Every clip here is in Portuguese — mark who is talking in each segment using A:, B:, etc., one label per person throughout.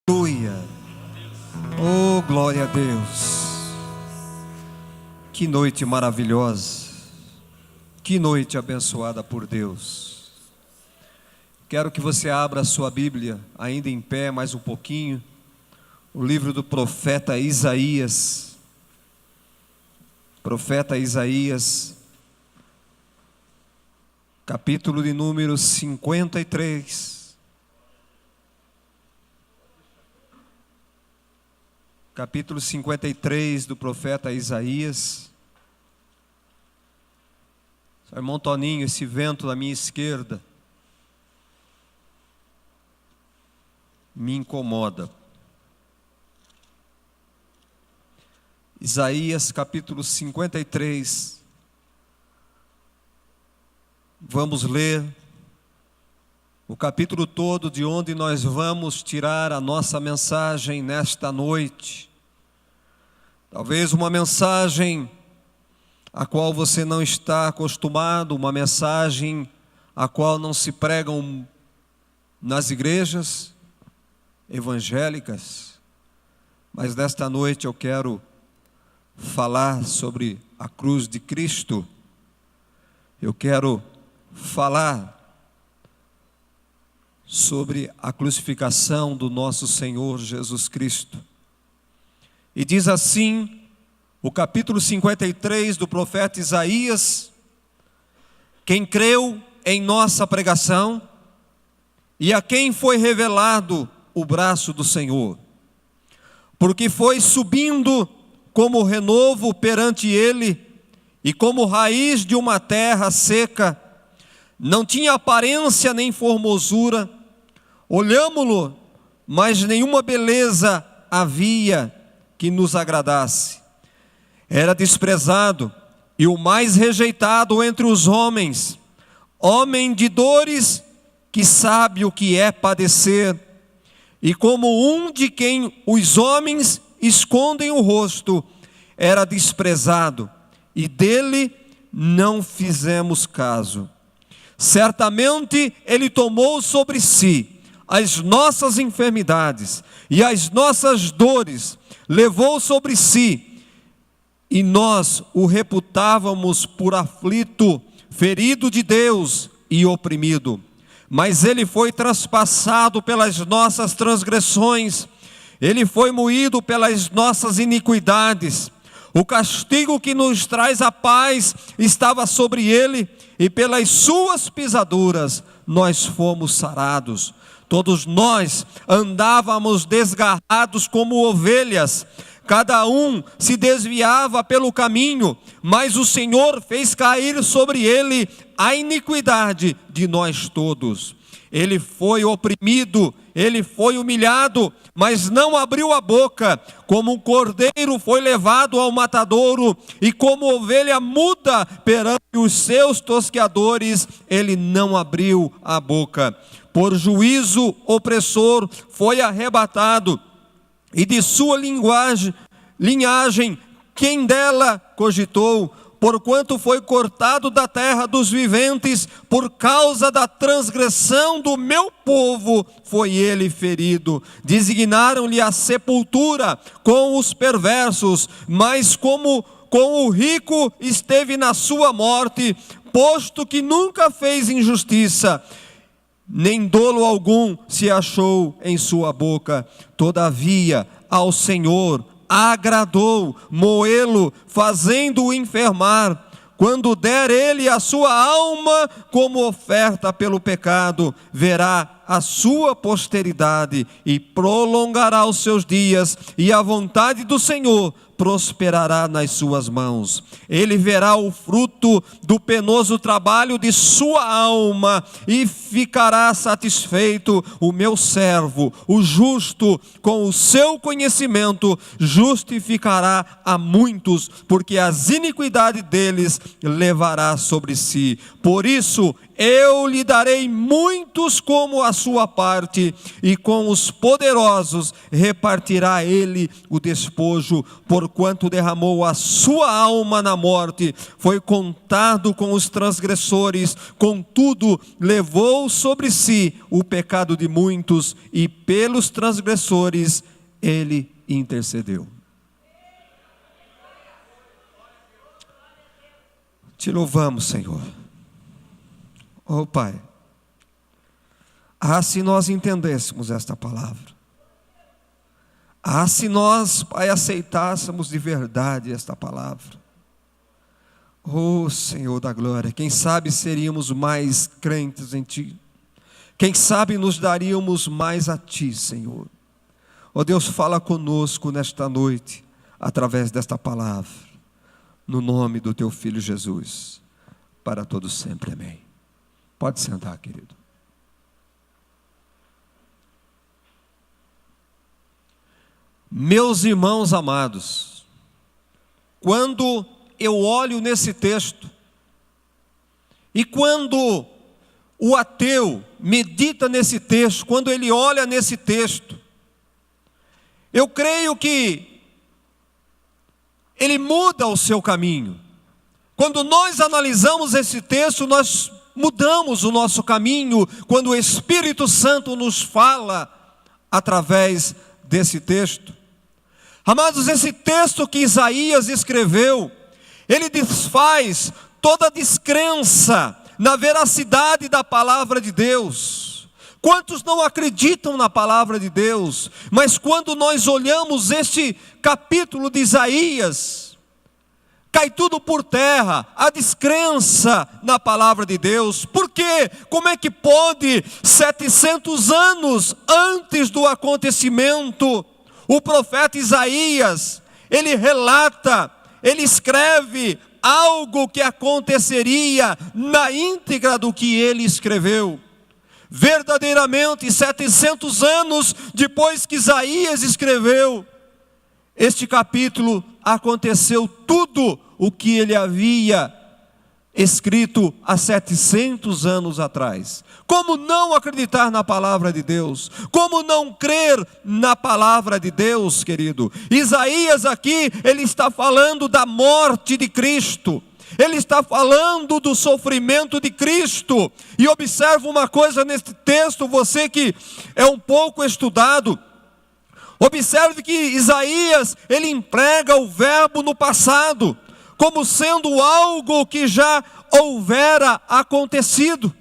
A: Aleluia. Oh, glória a Deus. Que noite maravilhosa. Que noite abençoada por Deus. Quero que você abra a sua Bíblia, ainda em pé, mais um pouquinho. O livro do profeta Isaías. Profeta Isaías, capítulo de número 53. Capítulo 53 do profeta Isaías. Seu irmão Toninho, esse vento na minha esquerda me incomoda. Isaías capítulo 53. Vamos ler o capítulo todo, de onde nós vamos tirar a nossa mensagem nesta noite. Talvez uma mensagem a qual você não está acostumado, uma mensagem a qual não se pregam nas igrejas evangélicas. Mas nesta noite eu quero falar sobre a cruz de Cristo. Eu quero falar sobre a crucificação do nosso Senhor Jesus Cristo. E diz assim, o capítulo 53 do profeta Isaías: quem creu em nossa pregação e a quem foi revelado o braço do Senhor, porque foi subindo como renovo perante ele e como raiz de uma terra seca, não tinha aparência nem formosura, olhámo-lo, mas nenhuma beleza havia que nos agradasse. Era desprezado e o mais rejeitado entre os homens, homem de dores, que sabe o que é padecer, e como um de quem os homens escondem o rosto, era desprezado, e dele não fizemos caso. Certamente ele tomou sobre si as nossas enfermidades e as nossas dores, levou sobre si, e nós o reputávamos por aflito, ferido de Deus e oprimido. Mas ele foi traspassado pelas nossas transgressões, ele foi moído pelas nossas iniquidades. O castigo que nos traz a paz estava sobre ele, e pelas suas pisaduras nós fomos sarados. Todos nós andávamos desgarrados como ovelhas, cada um se desviava pelo caminho, mas o Senhor fez cair sobre ele a iniquidade de nós todos. Ele foi oprimido, ele foi humilhado, mas não abriu a boca. Como um cordeiro foi levado ao matadouro, e como ovelha muda perante os seus tosqueadores, ele não abriu a boca. Por juízo opressor foi arrebatado, e de sua linhagem quem dela cogitou? Porquanto foi cortado da terra dos viventes, por causa da transgressão do meu povo foi ele ferido. Designaram-lhe a sepultura com os perversos, mas como com o rico esteve na sua morte, posto que nunca fez injustiça, nem dolo algum se achou em sua boca. Todavia ao Senhor agradou moê-lo, fazendo-o enfermar. Quando der ele a sua alma como oferta pelo pecado, verá a sua posteridade e prolongará os seus dias, e a vontade do Senhor prosperará nas suas mãos. Ele verá o fruto do penoso trabalho de sua alma e ficará satisfeito. O meu servo, o justo, com o seu conhecimento justificará a muitos, porque as iniquidades deles levará sobre si. Por isso eu lhe darei muitos como a sua parte, e com os poderosos repartirá ele o despojo, porquanto derramou a sua alma na morte, foi contado com os transgressores, contudo levou sobre si o pecado de muitos, e pelos transgressores ele intercedeu. Te louvamos, Senhor. Oh Pai, se nós entendêssemos esta palavra, se nós, Pai, aceitássemos de verdade esta palavra, oh Senhor da glória, quem sabe seríamos mais crentes em Ti, quem sabe nos daríamos mais a Ti, Senhor. Oh Deus, fala conosco nesta noite, através desta palavra, no nome do Teu Filho Jesus, para todos sempre, amém. Pode sentar, querido. Meus irmãos amados, quando eu olho nesse texto, e quando o ateu medita nesse texto, quando ele olha nesse texto, eu creio que ele muda o seu caminho. Quando nós analisamos esse texto, nós mudamos o nosso caminho, quando o Espírito Santo nos fala através desse texto. Amados, esse texto que Isaías escreveu, ele desfaz toda descrença na veracidade da palavra de Deus. Quantos não acreditam na palavra de Deus? Mas quando nós olhamos este capítulo de Isaías, cai tudo por terra, a descrença na palavra de Deus. Por quê? Como é que pode, 700 anos antes do acontecimento, o profeta Isaías, ele relata, ele escreve algo que aconteceria na íntegra do que ele escreveu. Verdadeiramente, 700 anos depois que Isaías escreveu este capítulo, aconteceu tudo o que ele havia escrito há 700 anos atrás. Como não acreditar na palavra de Deus? Como não crer na palavra de Deus, querido? Isaías aqui, ele está falando da morte de Cristo. Ele está falando do sofrimento de Cristo. E observa uma coisa nesse texto, você que é um pouco estudado, observe que Isaías, ele emprega o verbo no passado, como sendo algo que já houvera acontecido,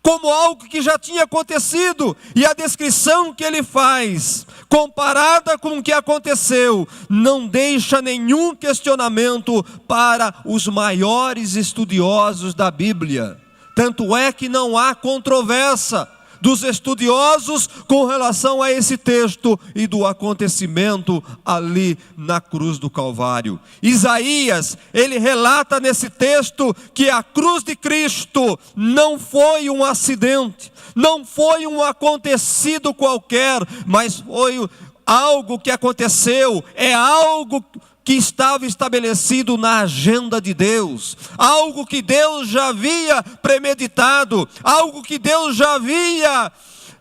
A: como algo que já tinha acontecido, e a descrição que ele faz, comparada com o que aconteceu, não deixa nenhum questionamento para os maiores estudiosos da Bíblia. Tanto é que não há controvérsia dos estudiosos com relação a esse texto e do acontecimento ali na cruz do Calvário. Isaías, ele relata nesse texto que a cruz de Cristo não foi um acidente, não foi um acontecido qualquer, mas foi algo que aconteceu, é algo que estava estabelecido na agenda de Deus, algo que Deus já havia premeditado, algo que Deus já havia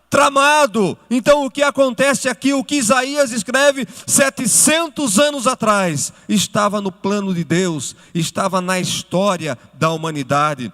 A: tramado. Então o que acontece aqui, o que Isaías escreve 700 anos atrás, estava no plano de Deus, estava na história da humanidade.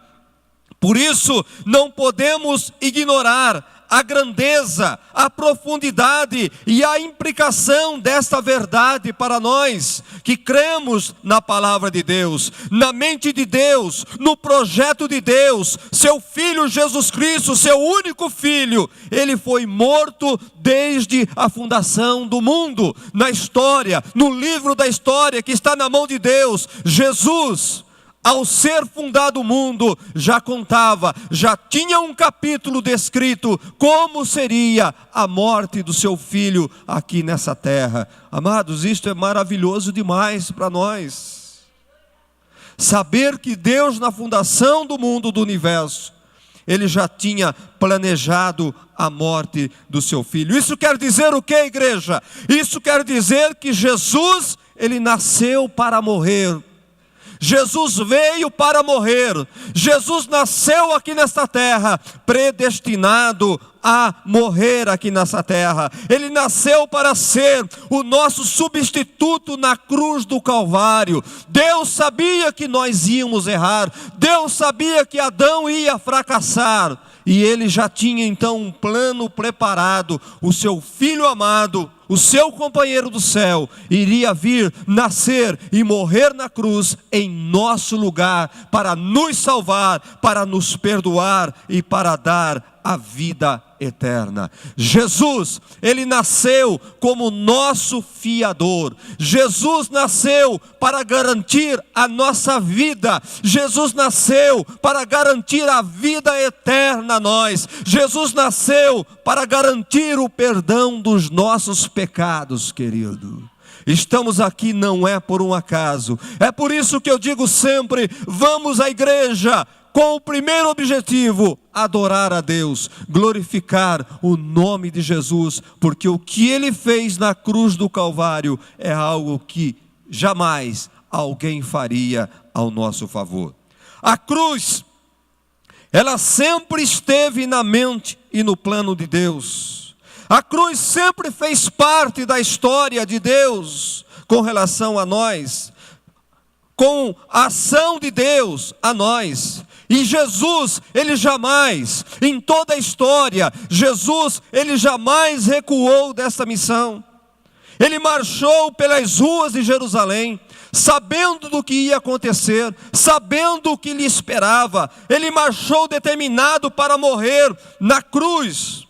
A: Por isso não podemos ignorar a grandeza, a profundidade e a implicação desta verdade para nós que cremos na palavra de Deus, na mente de Deus, no projeto de Deus. Seu Filho Jesus Cristo, seu único Filho, ele foi morto desde a fundação do mundo, na história, no livro da história que está na mão de Deus. Jesus, ao ser fundado o mundo, já contava, já tinha um capítulo descrito como seria a morte do seu filho aqui nessa terra. Amados, isto é maravilhoso demais para nós. Saber que Deus, na fundação do mundo, do universo, ele já tinha planejado a morte do seu filho. Isso quer dizer o que, igreja? Isso quer dizer que Jesus, ele nasceu para morrer. Jesus veio para morrer. Jesus nasceu aqui nesta terra, predestinado a morrer aqui nessa terra. Ele nasceu para ser o nosso substituto na cruz do Calvário. Deus sabia que nós íamos errar. Deus sabia que Adão ia fracassar. E Ele já tinha então um plano preparado. O seu Filho amado, o seu companheiro do céu, iria vir, nascer e morrer na cruz em nosso lugar, para nos salvar, para nos perdoar e para dar a vida eterna. Jesus, Ele nasceu como nosso fiador. Jesus nasceu para garantir a nossa vida. Jesus nasceu para garantir a vida eterna a nós. Jesus nasceu para garantir o perdão dos nossos pecados, querido. Estamos aqui não é por um acaso. É por isso que eu digo sempre: vamos à igreja com o primeiro objetivo, adorar a Deus, glorificar o nome de Jesus, porque o que Ele fez na cruz do Calvário é algo que jamais alguém faria ao nosso favor. A cruz, ela sempre esteve na mente e no plano de Deus. A cruz sempre fez parte da história de Deus com relação a nós, com a ação de Deus a nós. E Jesus, Ele jamais, em toda a história, Jesus, Ele jamais recuou dessa missão. Ele marchou pelas ruas de Jerusalém, sabendo do que ia acontecer, sabendo o que lhe esperava. Ele marchou determinado para morrer na cruz,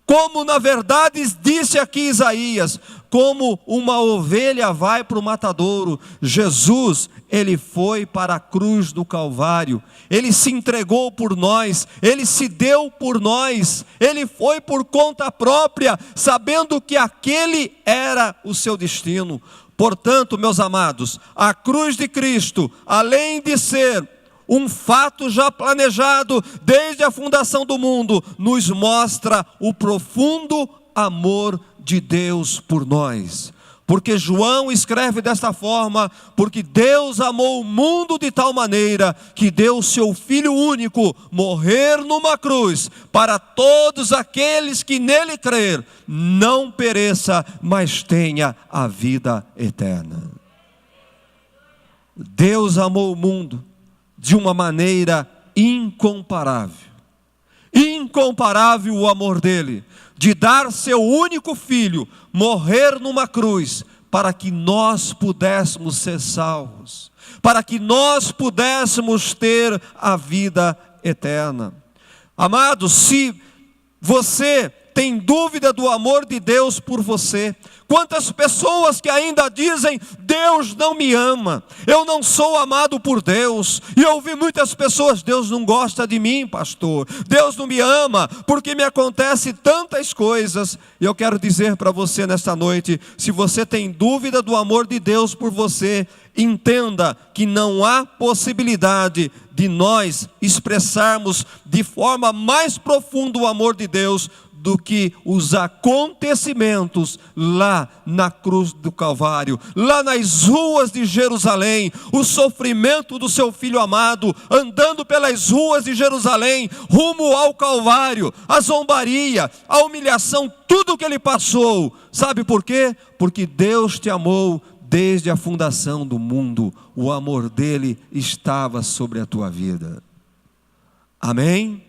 A: como na verdade disse aqui Isaías: como uma ovelha vai para o matadouro, Jesus, Ele foi para a cruz do Calvário. Ele se entregou por nós, Ele se deu por nós, Ele foi por conta própria, sabendo que aquele era o seu destino. Portanto, meus amados, a cruz de Cristo, além de ser um fato já planejado desde a fundação do mundo, nos mostra o profundo amor de Deus por nós. Porque João escreve desta forma: porque Deus amou o mundo de tal maneira que deu o seu Filho único morrer numa cruz, para todos aqueles que nele crer, não pereça, mas tenha a vida eterna. Deus amou o mundo de uma maneira incomparável. Incomparável o amor dele, de dar seu único filho, morrer numa cruz, para que nós pudéssemos ser salvos, para que nós pudéssemos ter a vida eterna. Amados, se você tem dúvida do amor de Deus por você, quantas pessoas que ainda dizem: Deus não me ama, eu não sou amado por Deus. E eu ouvi muitas pessoas: Deus não gosta de mim, pastor, Deus não me ama, porque me acontece tantas coisas. E eu quero dizer para você nesta noite: se você tem dúvida do amor de Deus por você, entenda que não há possibilidade de nós expressarmos de forma mais profunda o amor de Deus do que os acontecimentos lá na cruz do Calvário, lá nas ruas de Jerusalém, o sofrimento do seu Filho amado, andando pelas ruas de Jerusalém, rumo ao Calvário, a zombaria, a humilhação, tudo que ele passou. Sabe por quê? Porque Deus te amou desde a fundação do mundo. O amor dele estava sobre a tua vida. Amém?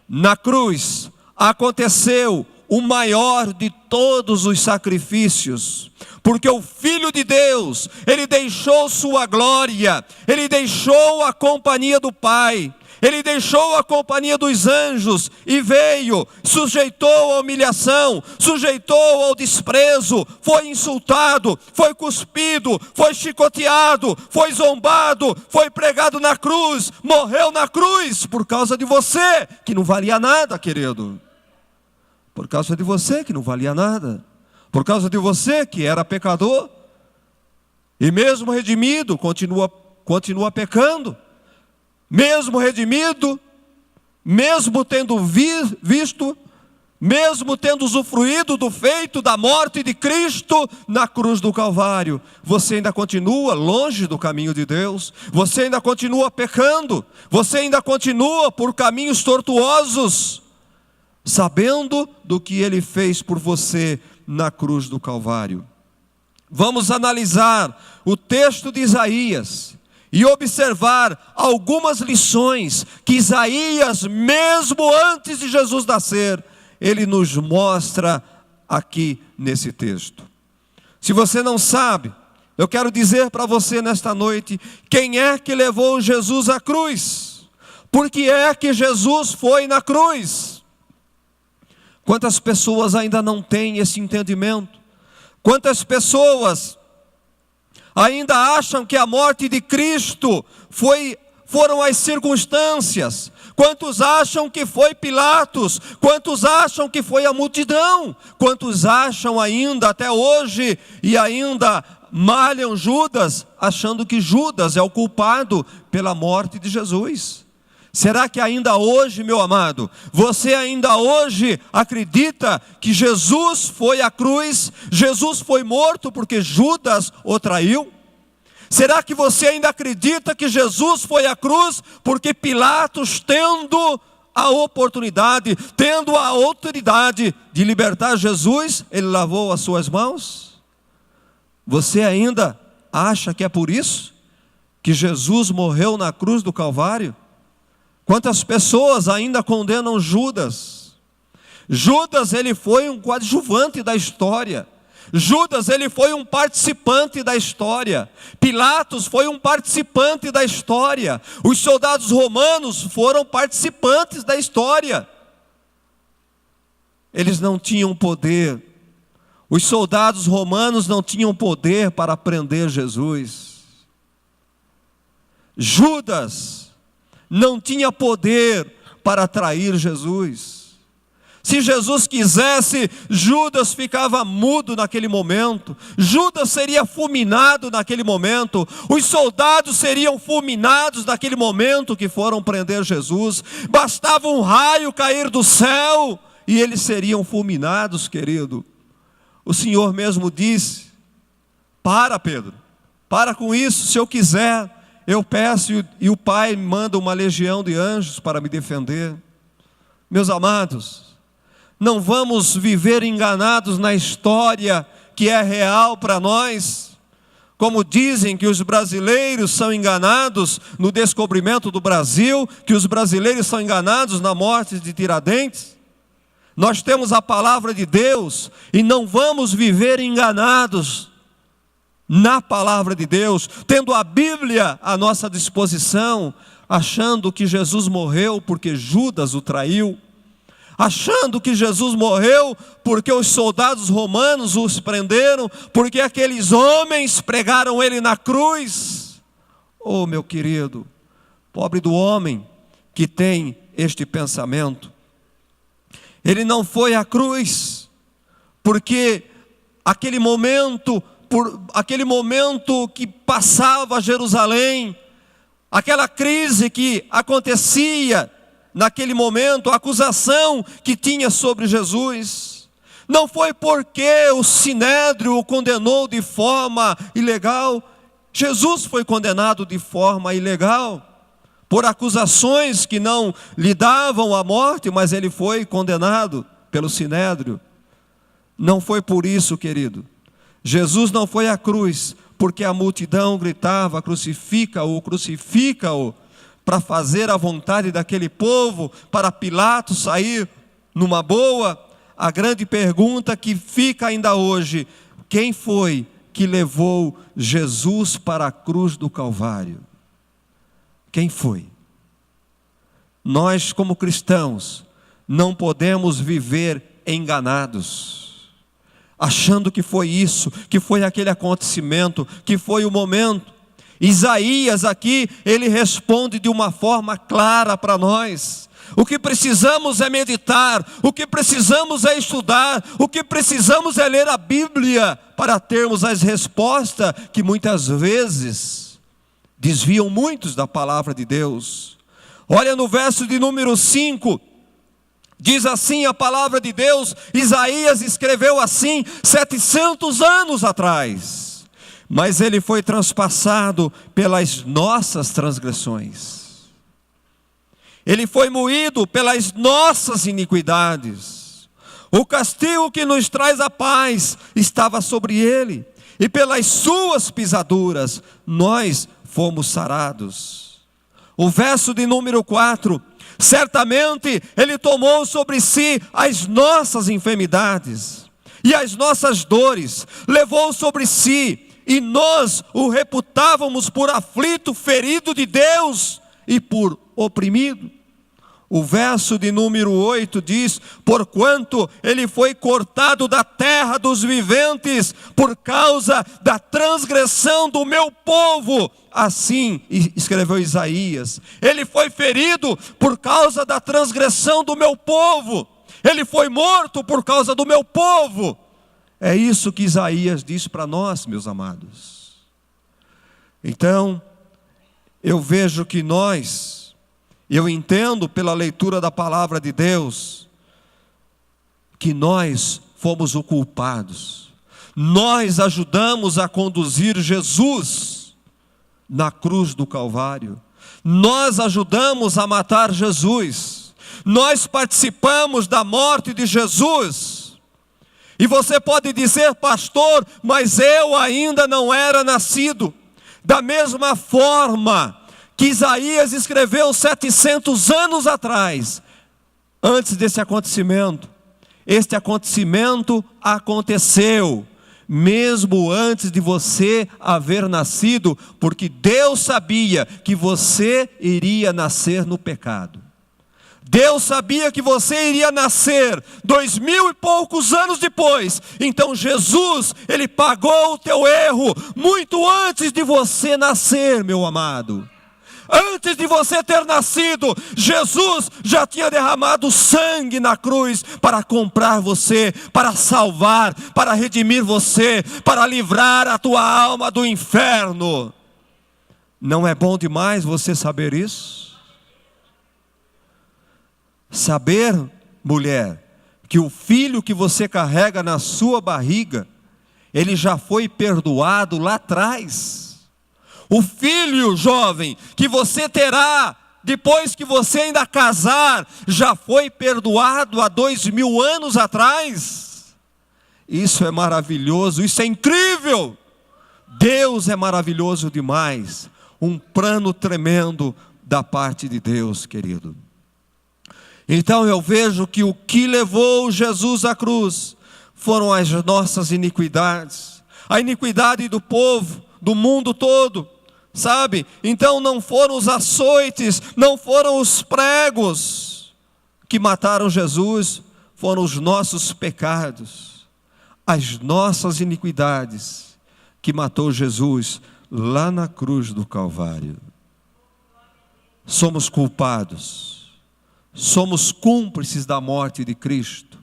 A: Na cruz aconteceu o maior de todos os sacrifícios, porque o Filho de Deus, Ele deixou sua glória, Ele deixou a companhia do Pai, Ele deixou a companhia dos anjos e veio, sujeitou à humilhação, sujeitou ao desprezo, foi insultado, foi cuspido, foi chicoteado, foi zombado, foi pregado na cruz, morreu na cruz por causa de você, que não valia nada, querido. Por causa de você que não valia nada, por causa de você que era pecador, e mesmo redimido, continua pecando, mesmo redimido, mesmo tendo visto, mesmo tendo usufruído do feito da morte de Cristo na cruz do Calvário, você ainda continua longe do caminho de Deus, você ainda continua pecando, você ainda continua por caminhos tortuosos, sabendo do que Ele fez por você na cruz do Calvário. Vamos analisar o texto de Isaías e observar algumas lições que Isaías, mesmo antes de Jesus nascer, ele nos mostra aqui nesse texto. Se você não sabe, eu quero dizer para você nesta noite, quem é que levou Jesus à cruz? Por que é que Jesus foi na cruz? Quantas pessoas ainda não têm esse entendimento? Quantas pessoas ainda acham que a morte de Cristo foram as circunstâncias? Quantos acham que foi Pilatos? Quantos acham que foi a multidão? Quantos acham ainda até hoje e ainda malham Judas, achando que Judas é o culpado pela morte de Jesus? Será que ainda hoje, meu amado, você ainda hoje acredita que Jesus foi à cruz, Jesus foi morto porque Judas o traiu? Será que você ainda acredita que Jesus foi à cruz porque Pilatos, tendo a oportunidade, tendo a autoridade de libertar Jesus, ele lavou as suas mãos? Você ainda acha que é por isso que Jesus morreu na cruz do Calvário? Quantas pessoas ainda condenam Judas? Judas, ele foi um coadjuvante da história. Judas, ele foi um participante da história. Pilatos foi um participante da história. Os soldados romanos foram participantes da história. Eles não tinham poder. Os soldados romanos não tinham poder para prender Jesus. Judas não tinha poder para trair Jesus. Se Jesus quisesse, Judas ficava mudo naquele momento. Judas seria fulminado naquele momento. Os soldados seriam fulminados naquele momento que foram prender Jesus. Bastava um raio cair do céu e eles seriam fulminados, querido. O Senhor mesmo disse: para, Pedro, para com isso. Se eu quiser, eu peço e o Pai manda uma legião de anjos para me defender. Meus amados, não vamos viver enganados na história que é real para nós, como dizem que os brasileiros são enganados no descobrimento do Brasil, que os brasileiros são enganados na morte de Tiradentes. Nós temos a palavra de Deus e não vamos viver enganados na palavra de Deus, tendo a Bíblia à nossa disposição, achando que Jesus morreu porque Judas o traiu, achando que Jesus morreu porque os soldados romanos os prenderam, porque aqueles homens pregaram ele na cruz. Oh, meu querido, pobre do homem que tem este pensamento. Ele não foi à cruz porque aquele momento que passava Jerusalém, aquela crise que acontecia naquele momento, a acusação que tinha sobre Jesus, não foi porque o Sinédrio o condenou de forma ilegal. Jesus foi condenado de forma ilegal, por acusações que não lhe davam a morte, mas ele foi condenado pelo Sinédrio. Não foi por isso, querido. Jesus não foi à cruz porque a multidão gritava: crucifica-o, crucifica-o, para fazer a vontade daquele povo, para Pilatos sair numa boa. A grande pergunta que fica ainda hoje: quem foi que levou Jesus para a cruz do Calvário? Quem foi? Nós, como cristãos, não podemos viver enganados, achando que foi isso, que foi aquele acontecimento, que foi o momento. Isaías aqui, ele responde de uma forma clara para nós. O que precisamos é meditar, o que precisamos é estudar, o que precisamos é ler a Bíblia para termos as respostas que muitas vezes desviam muitos da palavra de Deus. Olha no verso de número 5 Diz assim a palavra de Deus, Isaías escreveu assim 700 anos atrás. Mas ele foi transpassado pelas nossas transgressões. Ele foi moído pelas nossas iniquidades. O castigo que nos traz a paz estava sobre ele. E pelas suas pisaduras nós fomos sarados. O verso de número 4. Certamente ele tomou sobre si as nossas enfermidades e as nossas dores, levou sobre si, e nós o reputávamos por aflito, ferido de Deus e por oprimido. O verso de número 8 diz: porquanto ele foi cortado da terra dos viventes, por causa da transgressão do meu povo. Assim escreveu Isaías, ele foi ferido por causa da transgressão do meu povo, ele foi morto por causa do meu povo. É isso que Isaías diz para nós, meus amados. Então, eu vejo que eu entendo pela leitura da palavra de Deus, que nós fomos o culpados. Nós ajudamos a conduzir Jesus na cruz do Calvário. Nós ajudamos a matar Jesus. Nós participamos da morte de Jesus. E você pode dizer: pastor, mas eu ainda não era nascido. Da mesma forma que Isaías escreveu 700 anos atrás, antes desse acontecimento, este acontecimento aconteceu mesmo antes de você haver nascido, porque Deus sabia que você iria nascer no pecado. Deus sabia que você iria nascer 2000 e poucos anos depois. Então Jesus, ele pagou o teu erro muito antes de você nascer, meu amado. Antes de você ter nascido, Jesus já tinha derramado sangue na cruz para comprar você, para salvar, para redimir você, para livrar a tua alma do inferno. Não é bom demais você saber isso? Saber, mulher, que o filho que você carrega na sua barriga, ele já foi perdoado lá atrás. O filho jovem que você terá depois que você ainda casar, já foi perdoado há 2000 anos atrás. Isso é maravilhoso, isso é incrível. Deus é maravilhoso demais. Um plano tremendo da parte de Deus, querido. Então eu vejo que o que levou Jesus à cruz foram as nossas iniquidades, a iniquidade do povo, do mundo todo. Sabe? Então não foram os açoites, não foram os pregos que mataram Jesus, foram os nossos pecados, as nossas iniquidades que matou Jesus lá na cruz do Calvário. Somos culpados, somos cúmplices da morte de Cristo.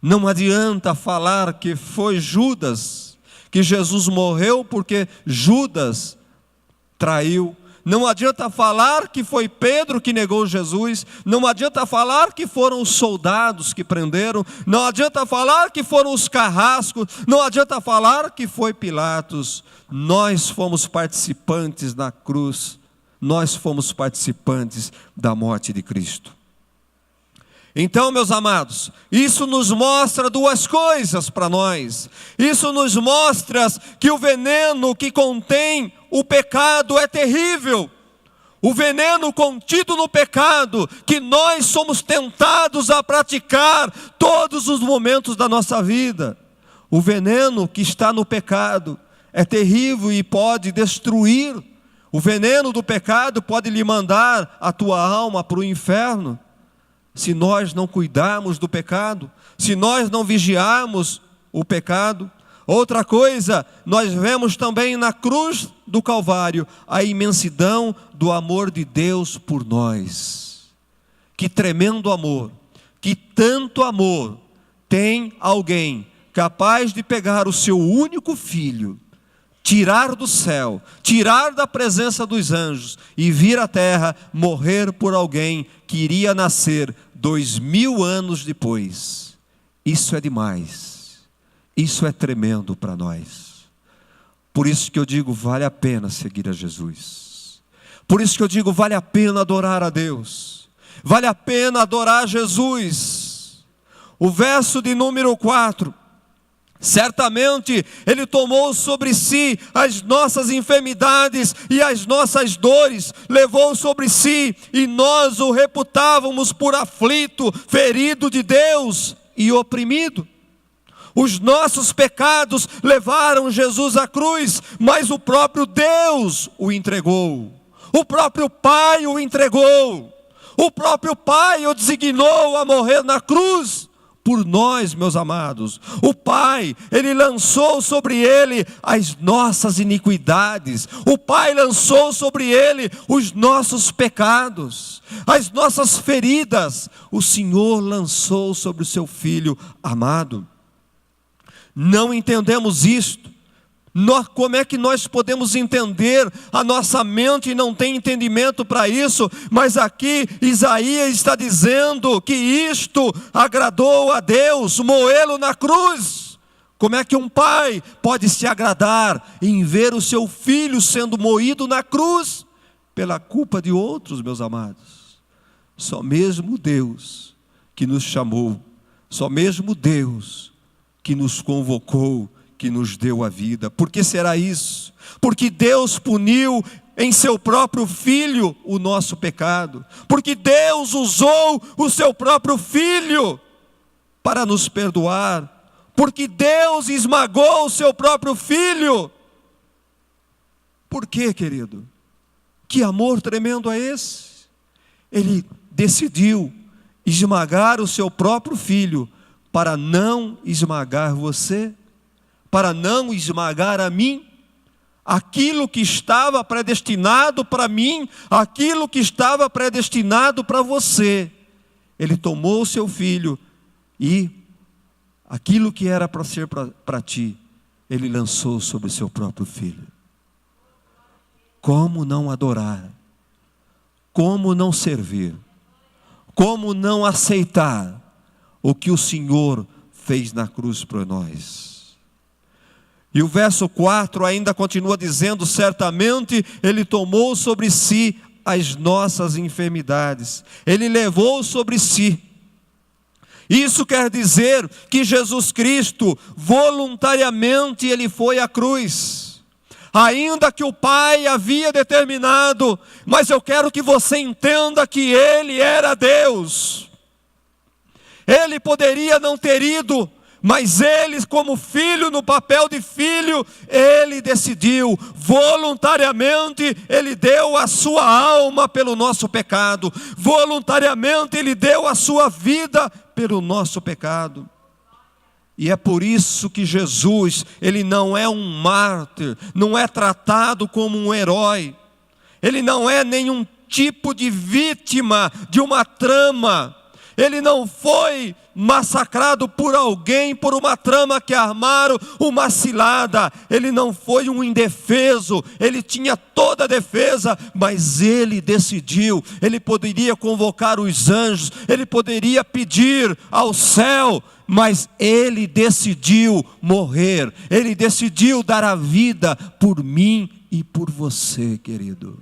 A: Não adianta falar que foi Judas, que Jesus morreu porque Judas traiu. Não adianta falar que foi Pedro que negou Jesus. Não adianta falar que foram os soldados que prenderam. Não adianta falar que foram os carrascos. Não adianta falar que foi Pilatos. Nós fomos participantes na cruz. Nós fomos participantes da morte de Cristo. Então, meus amados, isso nos mostra duas coisas para nós. Isso nos mostra que o veneno que contém o pecado é terrível. O veneno contido no pecado, que nós somos tentados a praticar todos os momentos da nossa vida. O veneno que está no pecado é terrível e pode destruir. O veneno do pecado pode lhe mandar a tua alma para o inferno. Se nós não cuidarmos do pecado, se nós não vigiarmos o pecado. Outra coisa, nós vemos também na cruz do Calvário a imensidão do amor de Deus por nós. Que tremendo amor, que tanto amor tem alguém capaz de pegar o seu único filho, tirar do céu, tirar da presença dos anjos e vir à terra morrer por alguém que iria nascer 2000 anos depois. Isso é demais. Isso é tremendo para nós. Por isso que eu digo, vale a pena seguir a Jesus. Por isso que eu digo, vale a pena adorar a Deus. Vale a pena adorar Jesus. O verso de número 4. Certamente Ele tomou sobre si as nossas enfermidades e as nossas dores, levou sobre si, e nós o reputávamos por aflito, ferido de Deus e oprimido. Os nossos pecados levaram Jesus à cruz, mas o próprio Deus o entregou. O próprio Pai o entregou. O próprio Pai o designou a morrer na cruz por nós, meus amados. O Pai, Ele lançou sobre Ele as nossas iniquidades. O Pai lançou sobre Ele os nossos pecados, as nossas feridas. O Senhor lançou sobre o seu Filho amado. Não entendemos isto. Como é que nós podemos entender? A nossa mente não tem entendimento para isso. Mas aqui Isaías está dizendo que isto agradou a Deus, moê-lo na cruz. Como é que um pai pode se agradar em ver o seu filho sendo moído na cruz pela culpa de outros, meus amados? Só mesmo Deus que nos chamou, só mesmo Deus que nos convocou, que nos deu a vida. Por que será isso? Porque Deus puniu em seu próprio Filho o nosso pecado. Porque Deus usou o seu próprio Filho para nos perdoar. Porque Deus esmagou o seu próprio Filho. Por quê, querido? Que amor tremendo é esse? Ele decidiu esmagar o seu próprio Filho para não esmagar você, para não esmagar a mim. Aquilo que estava predestinado para mim, aquilo que estava predestinado para você, Ele tomou o seu Filho e aquilo que era para ser para ti, Ele lançou sobre o seu próprio Filho. Como não adorar? Como não servir? Como não aceitar o que o Senhor fez na cruz por nós? E o verso 4 ainda continua dizendo: certamente Ele tomou sobre si as nossas enfermidades, Ele levou sobre si. Isso quer dizer que Jesus Cristo, voluntariamente, Ele foi à cruz. Ainda que o Pai havia determinado, mas eu quero que você entenda que Ele era Deus. Ele poderia não ter ido, mas Ele, como filho, no papel de filho, Ele decidiu, voluntariamente, Ele deu a sua alma pelo nosso pecado. Voluntariamente Ele deu a sua vida pelo nosso pecado. E é por isso que Jesus, Ele não é um mártir, não é tratado como um herói. Ele não é nenhum tipo de vítima de uma trama. Ele não foi massacrado por alguém, por uma trama que armaram uma cilada. Ele não foi um indefeso, ele tinha toda a defesa, mas ele decidiu. Ele poderia convocar os anjos, ele poderia pedir ao céu, mas ele decidiu morrer. Ele decidiu dar a vida por mim e por você, querido.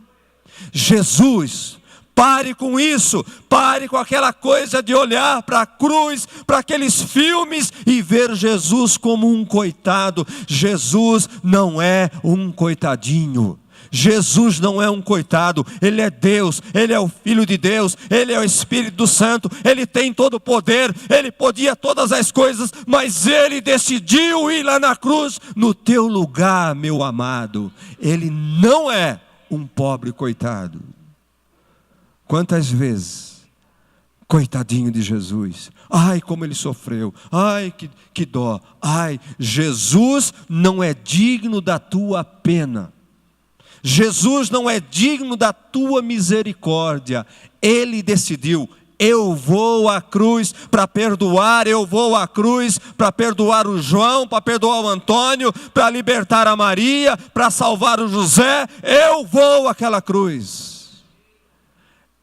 A: Jesus, pare com isso, pare com aquela coisa de olhar para a cruz, para aqueles filmes e ver Jesus como um coitado. Jesus não é um coitadinho. Jesus não é um coitado, Ele é Deus, Ele é o Filho de Deus, Ele é o Espírito Santo, Ele tem todo o poder, Ele podia todas as coisas, mas Ele decidiu ir lá na cruz, no teu lugar, meu amado. Ele não é um pobre coitado. Quantas vezes, coitadinho de Jesus, ai como ele sofreu, ai que dó, ai, Jesus não é digno da tua pena, Jesus não é digno da tua misericórdia. Ele decidiu, eu vou à cruz para perdoar, eu vou à cruz para perdoar o João, para perdoar o Antônio, para libertar a Maria, para salvar o José, eu vou àquela cruz.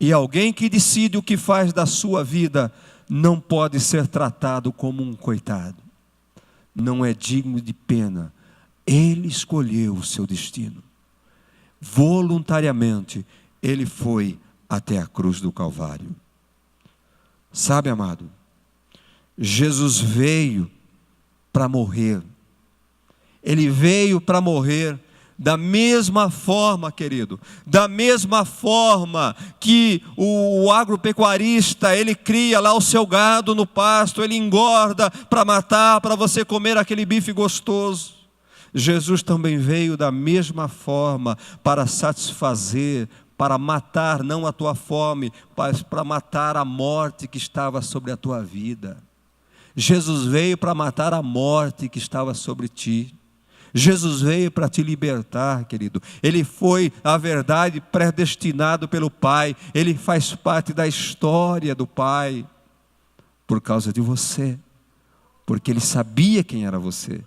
A: E alguém que decide o que faz da sua vida não pode ser tratado como um coitado. Não é digno de pena. Ele escolheu o seu destino. Voluntariamente, ele foi até a cruz do Calvário. Sabe, amado, Jesus veio para morrer. Ele veio para morrer da mesma forma, querido, da mesma forma que o agropecuarista, ele cria lá o seu gado no pasto, ele engorda para matar, para você comer aquele bife gostoso. Jesus também veio da mesma forma para satisfazer, para matar não a tua fome, mas para matar a morte que estava sobre a tua vida. Jesus veio para matar a morte que estava sobre ti. Jesus veio para te libertar, querido. Ele foi, a verdade, predestinado pelo Pai. Ele faz parte da história do Pai por causa de você, porque Ele sabia quem era você.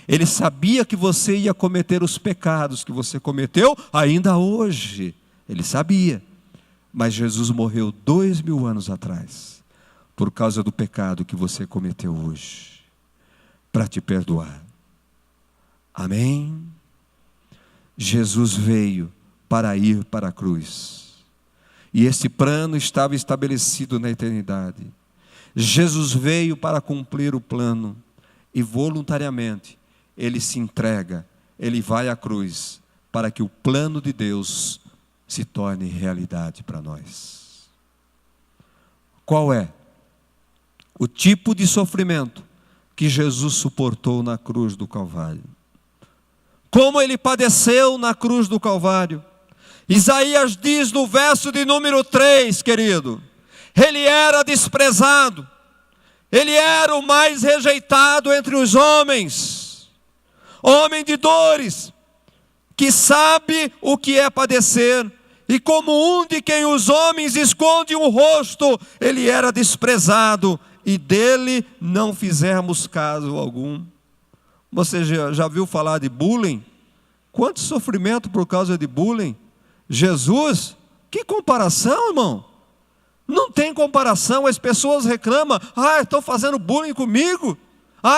A: Ele sabia que você ia cometer os pecados que você cometeu ainda hoje. Ele sabia, mas Jesus morreu 2000 anos atrás, por causa do pecado que você cometeu hoje, para te perdoar. Amém? Jesus veio para ir para a cruz, e esse plano estava estabelecido na eternidade. Jesus veio para cumprir o plano, e voluntariamente Ele se entrega, Ele vai à cruz, para que o plano de Deus se torne realidade para nós. Qual é o tipo de sofrimento que Jesus suportou na cruz do Calvário? Como Ele padeceu na cruz do Calvário? Isaías diz no verso de número 3, querido, Ele era desprezado, Ele era o mais rejeitado entre os homens, homem de dores, que sabe o que é padecer, e como um de quem os homens escondem o rosto, Ele era desprezado, e dele não fizemos caso algum. Você já viu falar de bullying? Quanto sofrimento por causa de bullying? Jesus, que comparação, irmão? Não tem comparação. As pessoas reclamam, estão fazendo bullying comigo,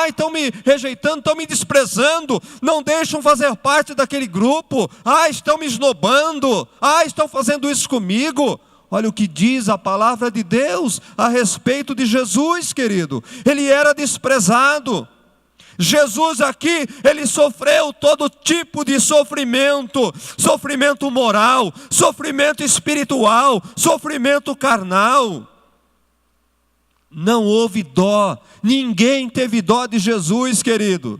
A: estão me rejeitando, estão me desprezando, não deixam fazer parte daquele grupo, estão me esnobando, estão fazendo isso comigo. Olha o que diz a palavra de Deus a respeito de Jesus, querido. Ele era desprezado. Jesus aqui, Ele sofreu todo tipo de sofrimento, sofrimento moral, sofrimento espiritual, sofrimento carnal. Não houve dó, ninguém teve dó de Jesus, querido.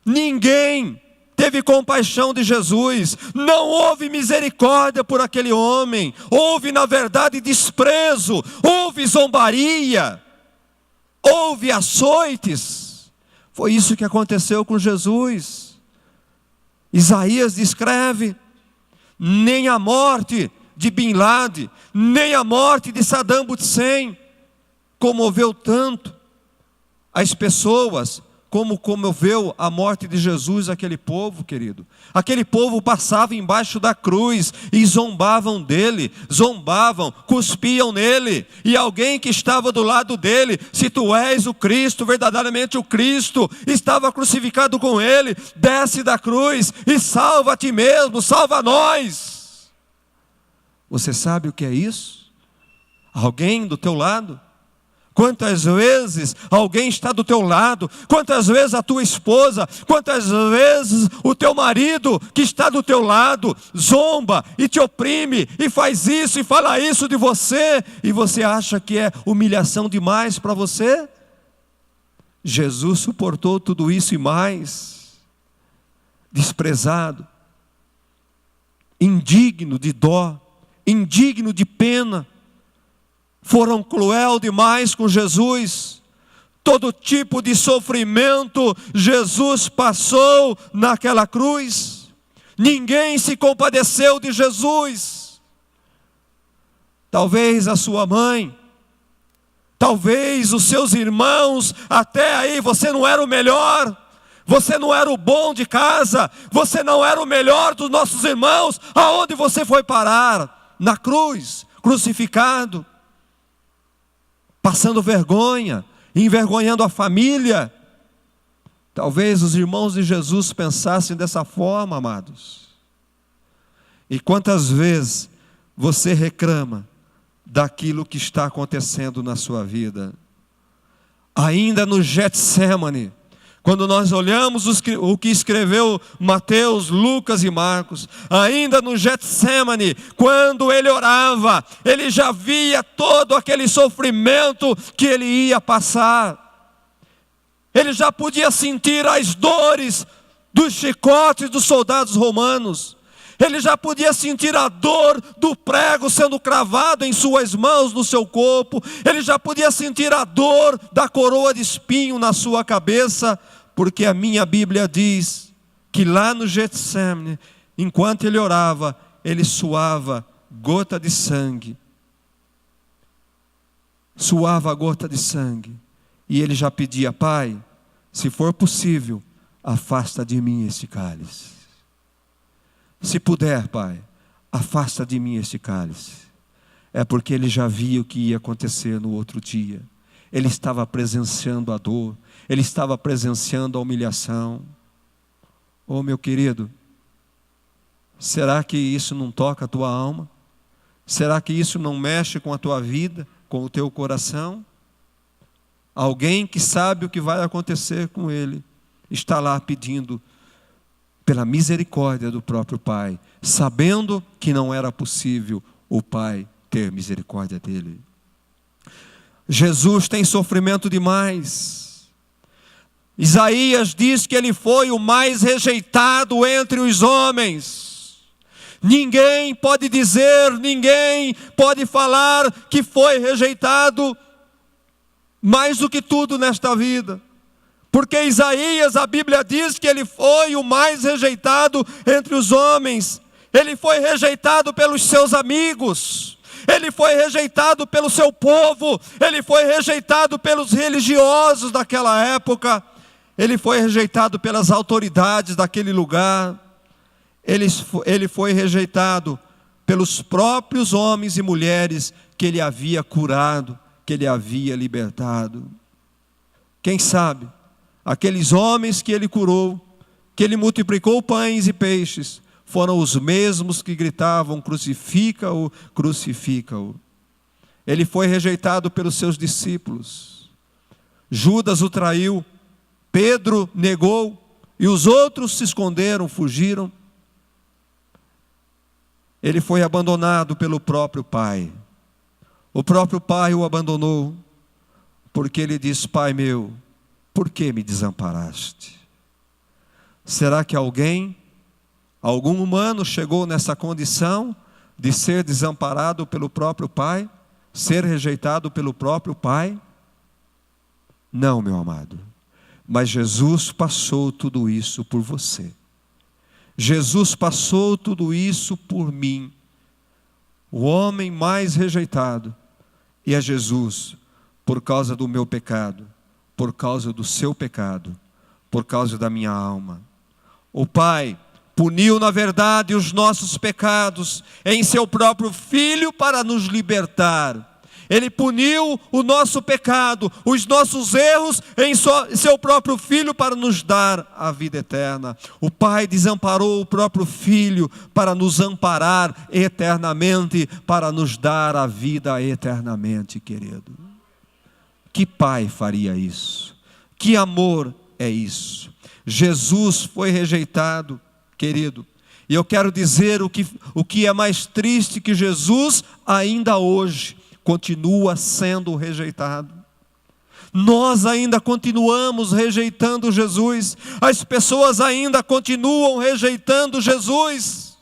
A: Ninguém teve compaixão de Jesus, não houve misericórdia por aquele homem, houve na verdade desprezo, houve zombaria, houve açoites. Foi isso que aconteceu com Jesus. Isaías descreve, nem a morte de Bin Laden, nem a morte de Saddam Hussein comoveu tanto as pessoas, como comoveu a morte de Jesus aquele povo, querido. Aquele povo passava embaixo da cruz e zombavam dele, cuspiam nele. E alguém que estava do lado dele, se tu és o Cristo, verdadeiramente o Cristo, estava crucificado com ele, desce da cruz e salva a ti mesmo, salva nós. Você sabe o que é isso? Alguém do teu lado? Quantas vezes alguém está do teu lado, quantas vezes a tua esposa, quantas vezes o teu marido que está do teu lado zomba e te oprime e faz isso e fala isso de você, e você acha que é humilhação demais para você? Jesus suportou tudo isso e mais, desprezado, indigno de dó, indigno de pena. Foram cruel demais com Jesus. Todo tipo de sofrimento Jesus passou naquela cruz. Ninguém se compadeceu de Jesus. Talvez a sua mãe, talvez os seus irmãos, até aí você não era o melhor, você não era o bom de casa, você não era o melhor dos nossos irmãos. Aonde você foi parar? na cruz, crucificado, passando vergonha, envergonhando a família. Talvez os irmãos de Jesus pensassem dessa forma, amados. E quantas vezes você reclama daquilo que está acontecendo na sua vida? Ainda no Getsemane, quando nós olhamos o que escreveu Mateus, Lucas e Marcos, ainda no Getsemane, quando ele orava, ele já via todo aquele sofrimento que ele ia passar. Ele já podia sentir as dores dos chicotes dos soldados romanos. Ele já podia sentir a dor do prego sendo cravado em suas mãos, no seu corpo. Ele já podia sentir a dor da coroa de espinho na sua cabeça, porque a minha Bíblia diz que lá no Getsemane, enquanto ele orava, ele suava gota de sangue. Suava a gota de sangue. E ele já pedia: Pai, se for possível, afasta de mim este cálice. Se puder, Pai, afasta de mim este cálice. É porque ele já via o que ia acontecer no outro dia. Ele estava presenciando a dor. Ele estava presenciando a humilhação. Oh, meu querido, será que isso não toca a tua alma? Será que isso não mexe com a tua vida, com o teu coração? Alguém que sabe o que vai acontecer com ele, está lá pedindo pela misericórdia do próprio Pai, sabendo que não era possível o Pai ter misericórdia dele. Jesus tem sofrimento demais. Isaías diz que ele foi o mais rejeitado entre os homens. Ninguém pode dizer, ninguém pode falar que foi rejeitado mais do que tudo nesta vida. Porque Isaías, a Bíblia diz que ele foi o mais rejeitado entre os homens. Ele foi rejeitado pelos seus amigos. Ele foi rejeitado pelo seu povo. Ele foi rejeitado pelos religiosos daquela época. Ele foi rejeitado pelas autoridades daquele lugar. Ele foi rejeitado pelos próprios homens e mulheres que ele havia curado, que ele havia libertado. Quem sabe, aqueles homens que ele curou, que ele multiplicou pães e peixes, foram os mesmos que gritavam: crucifica-o, crucifica-o. Ele foi rejeitado pelos seus discípulos. Judas o traiu, Pedro negou, e os outros se esconderam, fugiram. Ele foi abandonado pelo próprio Pai. O próprio Pai o abandonou, porque ele diz: Pai meu, por que me desamparaste? Será que algum humano chegou nessa condição de ser desamparado pelo próprio Pai? Ser rejeitado pelo próprio Pai? Não, meu amado. Mas Jesus passou tudo isso por você. Jesus passou tudo isso por mim. O homem mais rejeitado. E é Jesus, por causa do meu pecado, por causa do seu pecado, por causa da minha alma. O Pai puniu, na verdade, os nossos pecados em seu próprio Filho para nos libertar. Ele puniu o nosso pecado, os nossos erros em seu próprio Filho para nos dar a vida eterna. O Pai desamparou o próprio Filho para nos amparar eternamente, para nos dar a vida eternamente, querido. Que pai faria isso? Que amor é isso? Jesus foi rejeitado, querido. E eu quero dizer o que é mais triste, que Jesus ainda hoje continua sendo rejeitado. Nós ainda continuamos rejeitando Jesus. As pessoas ainda continuam rejeitando Jesus.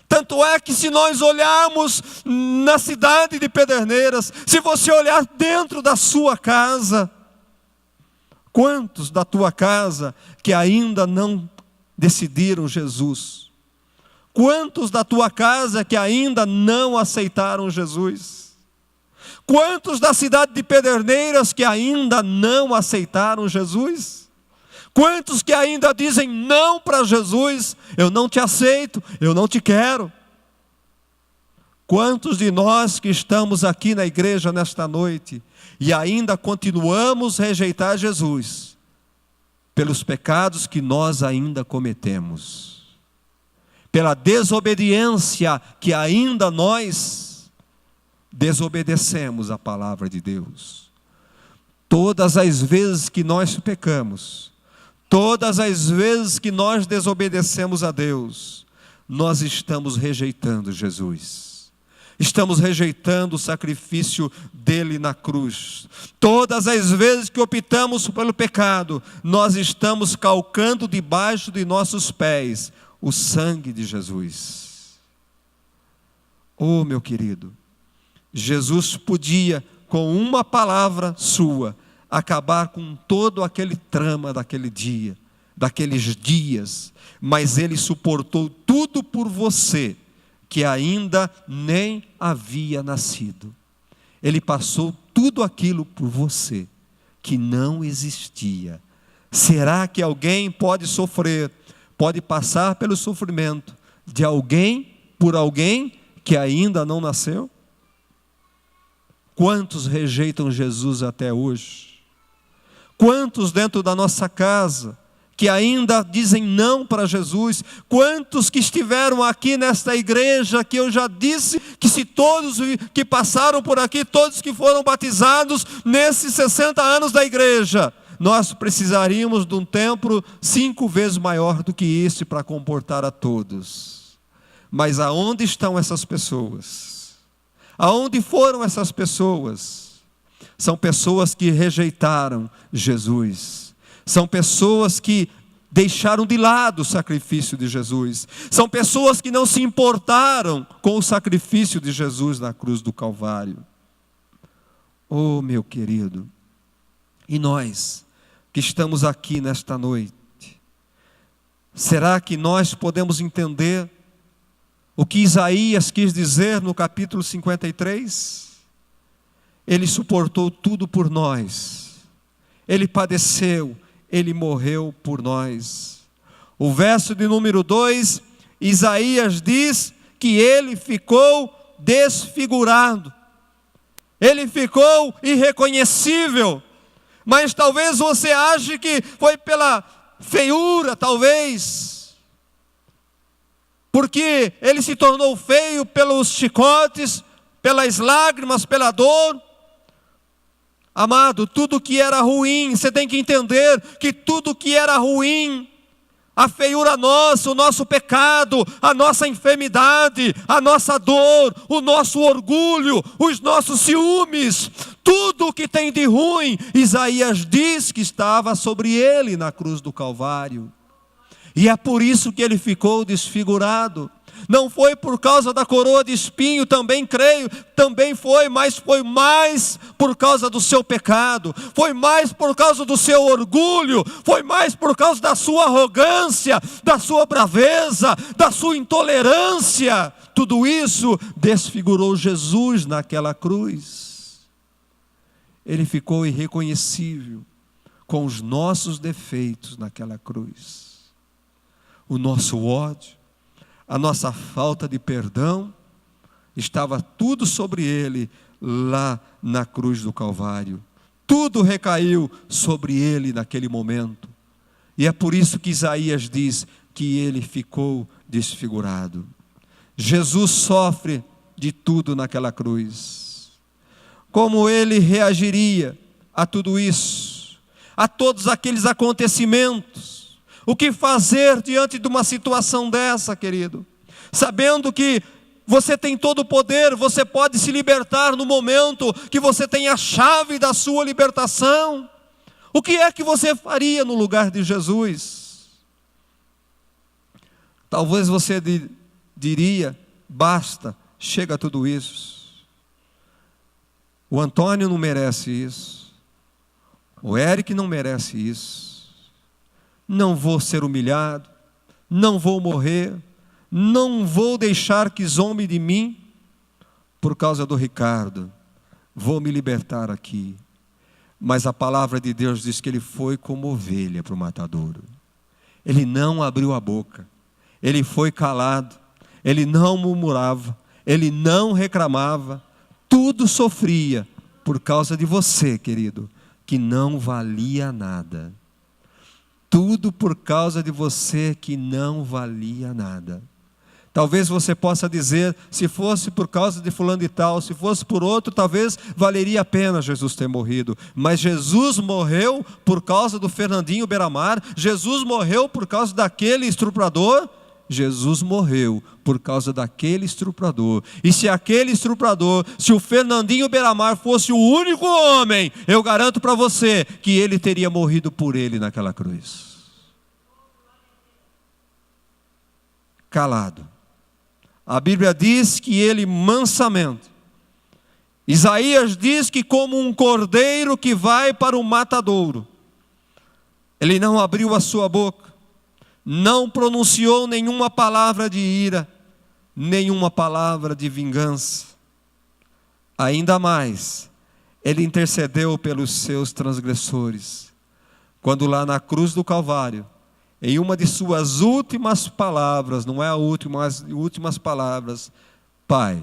A: Tanto é que, se nós olharmos na cidade de Pederneiras, se você olhar dentro da sua casa, quantos da tua casa que ainda não decidiram Jesus? Quantos da tua casa que ainda não aceitaram Jesus? Quantos da cidade de Pederneiras que ainda não aceitaram Jesus? Quantos que ainda dizem não para Jesus? Eu não te aceito, eu não te quero. Quantos de nós que estamos aqui na igreja nesta noite e ainda continuamos a rejeitar Jesus pelos pecados que nós ainda cometemos, pela desobediência que ainda nós desobedecemos à palavra de Deus. Todas as vezes que nós pecamos, todas as vezes que nós desobedecemos a Deus, nós estamos rejeitando Jesus. Estamos rejeitando o sacrifício dele na cruz. Todas as vezes que optamos pelo pecado, nós estamos calcando debaixo de nossos pés o sangue de Jesus. Oh, meu querido, Jesus podia, com uma palavra sua, acabar com todo aquele trama daquele dia, daqueles dias, mas ele suportou tudo por você, que ainda nem havia nascido. Ele passou tudo aquilo por você, que não existia. Será que alguém pode sofrer, pode passar pelo sofrimento de alguém, por alguém que ainda não nasceu? Quantos rejeitam Jesus até hoje? Quantos dentro da nossa casa que ainda dizem não para Jesus? Quantos que estiveram aqui nesta igreja, que eu já disse que se todos que passaram por aqui, todos que foram batizados nesses 60 anos da igreja, nós precisaríamos de um templo 5 vezes maior do que este para comportar a todos. Mas aonde estão essas pessoas? Aonde foram essas pessoas? São pessoas que rejeitaram Jesus. São pessoas que deixaram de lado o sacrifício de Jesus. São pessoas que não se importaram com o sacrifício de Jesus na cruz do Calvário. Oh, meu querido, e nós que estamos aqui nesta noite, será que nós podemos entender o que Isaías quis dizer no capítulo 53? Ele suportou tudo por nós. Ele padeceu, ele morreu por nós. O verso de número 2, Isaías diz que ele ficou desfigurado. Ele ficou irreconhecível. Mas talvez você ache que foi pela feiura, talvez. Porque ele se tornou feio pelos chicotes, pelas lágrimas, pela dor. Amado, tudo que era ruim, você tem que entender que tudo que era ruim, a feiura nossa, o nosso pecado, a nossa enfermidade, a nossa dor, o nosso orgulho, os nossos ciúmes, tudo que tem de ruim, Isaías diz que estava sobre ele na cruz do Calvário. E é por isso que ele ficou desfigurado. Não foi por causa da coroa de espinho, também creio, também foi, mas foi mais por causa do seu pecado, foi mais por causa do seu orgulho, foi mais por causa da sua arrogância, da sua braveza, da sua intolerância. Tudo isso desfigurou Jesus naquela cruz. Ele ficou irreconhecível com os nossos defeitos naquela cruz. O nosso ódio, a nossa falta de perdão, estava tudo sobre ele lá na cruz do Calvário. Tudo recaiu sobre ele naquele momento. E é por isso que Isaías diz que ele ficou desfigurado. Jesus sofre de tudo naquela cruz. Como ele reagiria a tudo isso? A todos aqueles acontecimentos? O que fazer diante de uma situação dessa, querido? Sabendo que você tem todo o poder, você pode se libertar no momento que você tem a chave da sua libertação. O que é que você faria no lugar de Jesus? Talvez você diria, basta, chega tudo isso. O Antônio não merece isso. O Eric não merece isso. Não vou ser humilhado, não vou morrer, não vou deixar que zombe de mim por causa do Ricardo. Vou me libertar aqui. Mas a palavra de Deus diz que ele foi como ovelha para o matadouro. Ele não abriu a boca, ele foi calado, ele não murmurava, ele não reclamava, tudo sofria por causa de você, querido, que não valia nada. Tudo por causa de você que não valia nada. Talvez você possa dizer, se fosse por causa de fulano e tal, se fosse por outro, talvez valeria a pena Jesus ter morrido. Mas Jesus morreu por causa do Fernandinho Beiramar, Jesus morreu por causa daquele estuprador, Jesus morreu por causa daquele estuprador. E se aquele estuprador, se o Fernandinho Beiramar fosse o único homem, eu garanto para você que ele teria morrido por ele naquela cruz. Calado. A Bíblia diz que ele mansamente. Isaías diz que como um cordeiro que vai para o matadouro, ele não abriu a sua boca, não pronunciou nenhuma palavra de ira, nenhuma palavra de vingança. Ainda mais, ele intercedeu pelos seus transgressores. Quando lá na cruz do Calvário, em uma de suas últimas palavras, não é a última, as últimas palavras: Pai,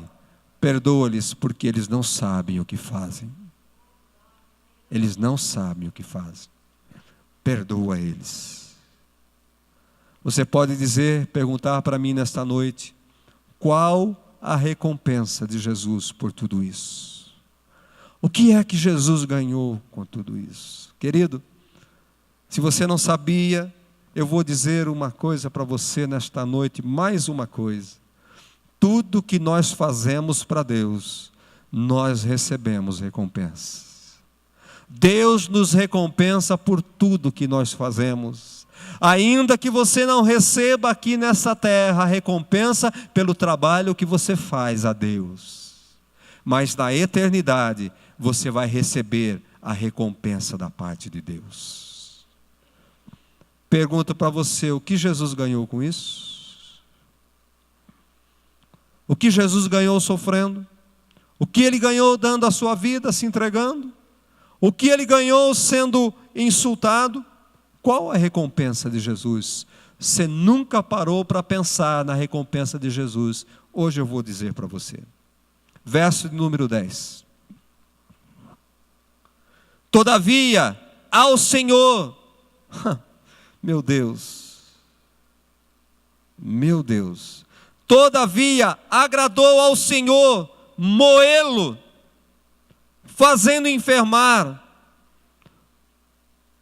A: perdoa-lhes porque eles não sabem o que fazem. Eles não sabem o que fazem. Perdoa eles. Você pode dizer, perguntar para mim nesta noite, qual a recompensa de Jesus por tudo isso? O que é que Jesus ganhou com tudo isso? Querido, se você não sabia, eu vou dizer uma coisa para você nesta noite, mais uma coisa. Tudo que nós fazemos para Deus, nós recebemos recompensas. Deus nos recompensa por tudo que nós fazemos. Ainda que você não receba aqui nessa terra a recompensa pelo trabalho que você faz a Deus. Mas na eternidade, você vai receber a recompensa da parte de Deus. Pergunto para você, o que Jesus ganhou com isso? O que Jesus ganhou sofrendo? O que ele ganhou dando a sua vida, se entregando? O que ele ganhou sendo insultado? Qual a recompensa de Jesus? Você nunca parou para pensar na recompensa de Jesus. Hoje eu vou dizer para você. Verso de número 10. Todavia, ao Senhor... Meu Deus, todavia agradou ao Senhor moê-lo, fazendo enfermar,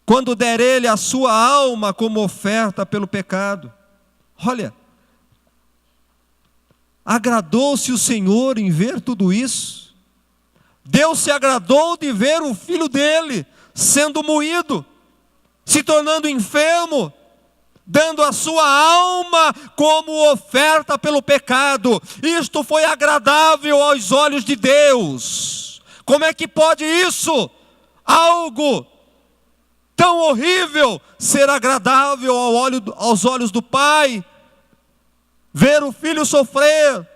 A: quando der ele a sua alma como oferta pelo pecado. Olha, agradou-se o Senhor em ver tudo isso. Deus se agradou de ver o filho dele sendo moído, se tornando enfermo, dando a sua alma como oferta pelo pecado. Isto foi agradável aos olhos de Deus. Como é que pode isso? Algo tão horrível ser agradável aos olhos do Pai? Ver o filho sofrer.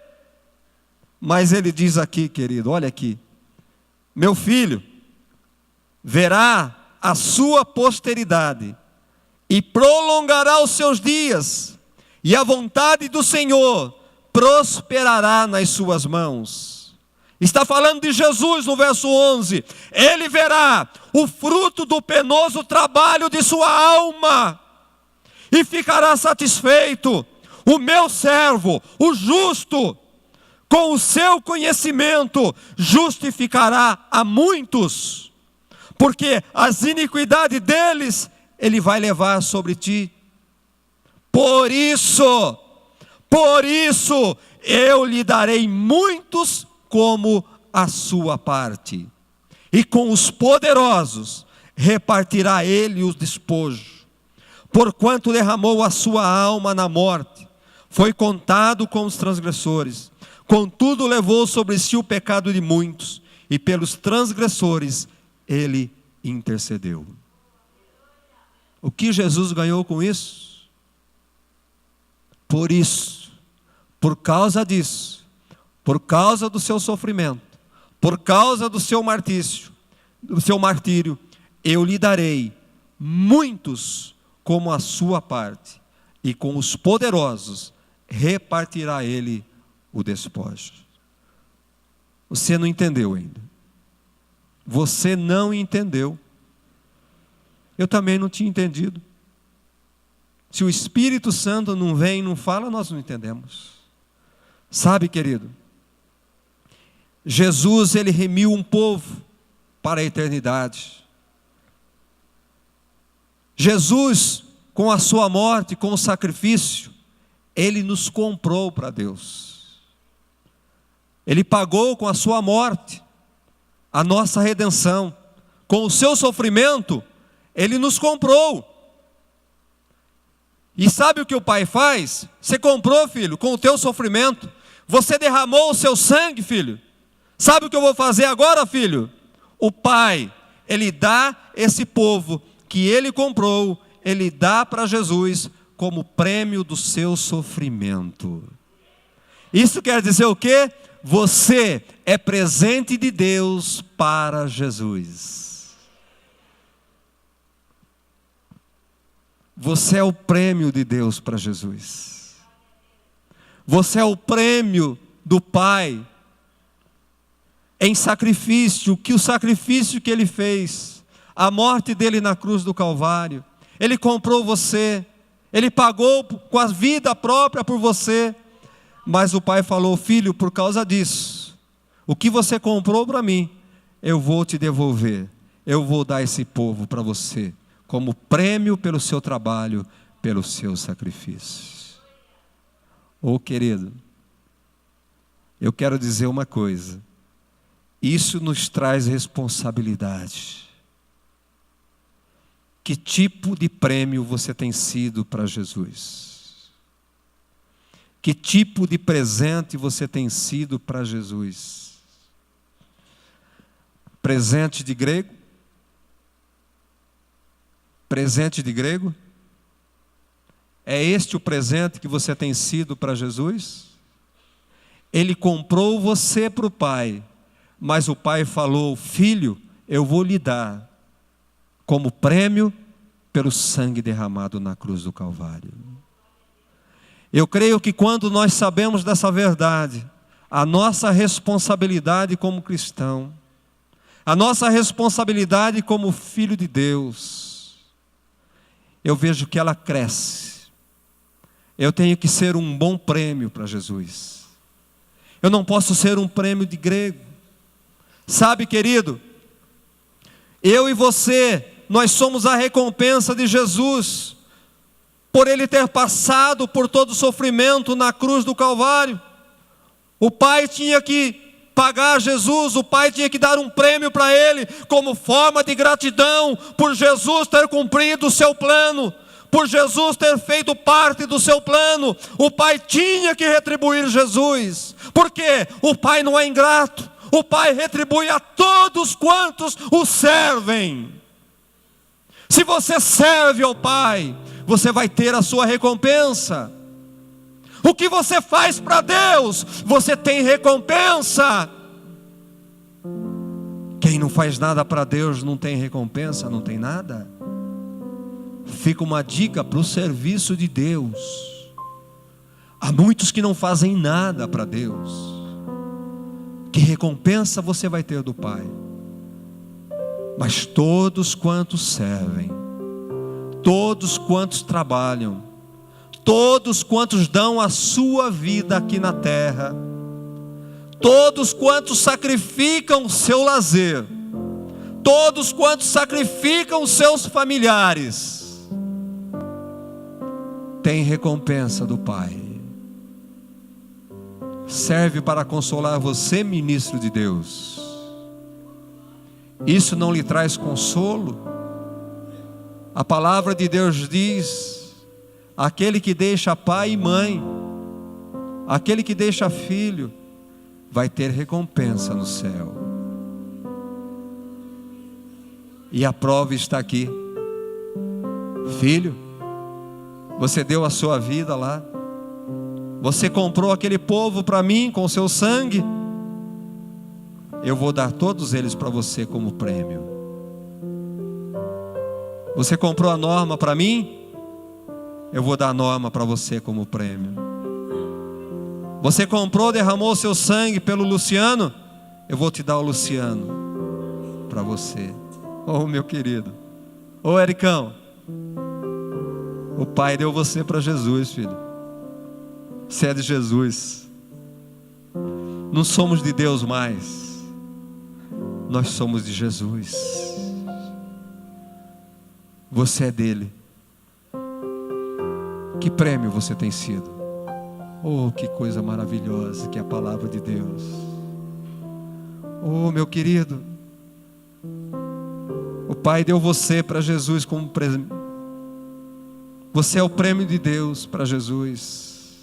A: Mas ele diz aqui, querido, olha aqui: meu filho verá a sua posteridade, e prolongará os seus dias, e a vontade do Senhor prosperará nas suas mãos. Está falando de Jesus no verso 11. Ele verá o fruto do penoso trabalho de sua alma, e ficará satisfeito. O meu servo, o justo, com o seu conhecimento, justificará a muitos, porque as iniquidades deles, ele vai levar sobre ti. Por isso, eu lhe darei muitos como a sua parte. E com os poderosos, repartirá ele os despojos. Porquanto derramou a sua alma na morte, foi contado com os transgressores. Contudo, levou sobre si o pecado de muitos, e pelos transgressores ele intercedeu. O que Jesus ganhou com isso? Por isso, por causa disso, por causa do seu sofrimento, por causa do seu martírio, eu lhe darei muitos como a sua parte, e com os poderosos repartirá ele o despojo. Você não entendeu ainda. Você não entendeu. Eu também não tinha entendido. Se o Espírito Santo não vem e não fala, nós não entendemos. Sabe, querido, Jesus, ele remiu um povo para a eternidade. Jesus, com a sua morte, com o sacrifício, ele nos comprou para Deus. Ele pagou com a sua morte a nossa redenção. Com o seu sofrimento, ele nos comprou. E sabe o que o Pai faz? Você comprou, filho, com o teu sofrimento. Você derramou o seu sangue, filho. Sabe o que eu vou fazer agora, filho? O Pai, ele dá esse povo que ele comprou, ele dá para Jesus como prêmio do seu sofrimento. Isso quer dizer o quê? Você é presente de Deus para Jesus. Você é o prêmio de Deus para Jesus. Você é o prêmio do Pai em sacrifício, que o sacrifício que Ele fez, a morte dele na cruz do Calvário, Ele comprou você, Ele pagou com a vida própria por você, mas o Pai falou: filho, por causa disso, o que você comprou para mim, eu vou te devolver, eu vou dar esse povo para você, como prêmio pelo seu trabalho, pelo seu sacrifício. Oh, querido, eu quero dizer uma coisa, isso nos traz responsabilidade. Que tipo de prêmio você tem sido para Jesus? Que tipo de presente você tem sido para Jesus? Presente de grego? Presente de grego? É este o presente que você tem sido para Jesus? Ele comprou você para o Pai, mas o Pai falou: filho, eu vou lhe dar como prêmio pelo sangue derramado na cruz do Calvário. Eu creio que quando nós sabemos dessa verdade, a nossa responsabilidade como cristão, a nossa responsabilidade como filho de Deus, eu vejo que ela cresce. Eu tenho que ser um bom prêmio para Jesus. Eu não posso ser um prêmio de grego. Sabe, querido, eu e você, nós somos a recompensa de Jesus, por Ele ter passado por todo o sofrimento na cruz do Calvário. O Pai tinha que pagar Jesus, o Pai tinha que dar um prêmio para Ele, como forma de gratidão, por Jesus ter cumprido o seu plano, por Jesus ter feito parte do seu plano. O Pai tinha que retribuir Jesus, porque o Pai não é ingrato, o Pai retribui a todos quantos o servem. Se você serve ao Pai, você vai ter a sua recompensa. O que você faz para Deus, você tem recompensa. Quem não faz nada para Deus não tem recompensa, não tem nada. Fica uma dica para o serviço de Deus. Há muitos que não fazem nada para Deus. Que recompensa você vai ter do Pai? Mas todos quantos servem, todos quantos trabalham, todos quantos dão a sua vida aqui na terra, todos quantos sacrificam o seu lazer, todos quantos sacrificam os seus familiares, tem recompensa do Pai. Serve para consolar você, ministro de Deus. Isso não lhe traz consolo? A palavra de Deus diz: aquele que deixa pai e mãe, aquele que deixa filho, vai ter recompensa no céu. E a prova está aqui. Filho, você deu a sua vida lá, você comprou aquele povo para mim com o seu sangue, eu vou dar todos eles para você como prêmio. Você comprou a Norma para mim, eu vou dar a Norma para você como prêmio. Você comprou, derramou o seu sangue pelo Luciano, Eu vou te dar o Luciano para você. Oh, meu querido. Ô, Ericão. O Pai deu você para Jesus, filho. Você é de Jesus. Não somos de Deus mais. Nós somos de Jesus. Você é dele. Que prêmio você tem sido. Oh, que coisa maravilhosa que é a palavra de Deus. Oh, meu querido. O Pai deu você para Jesus como presente. Você é o prêmio de Deus para Jesus.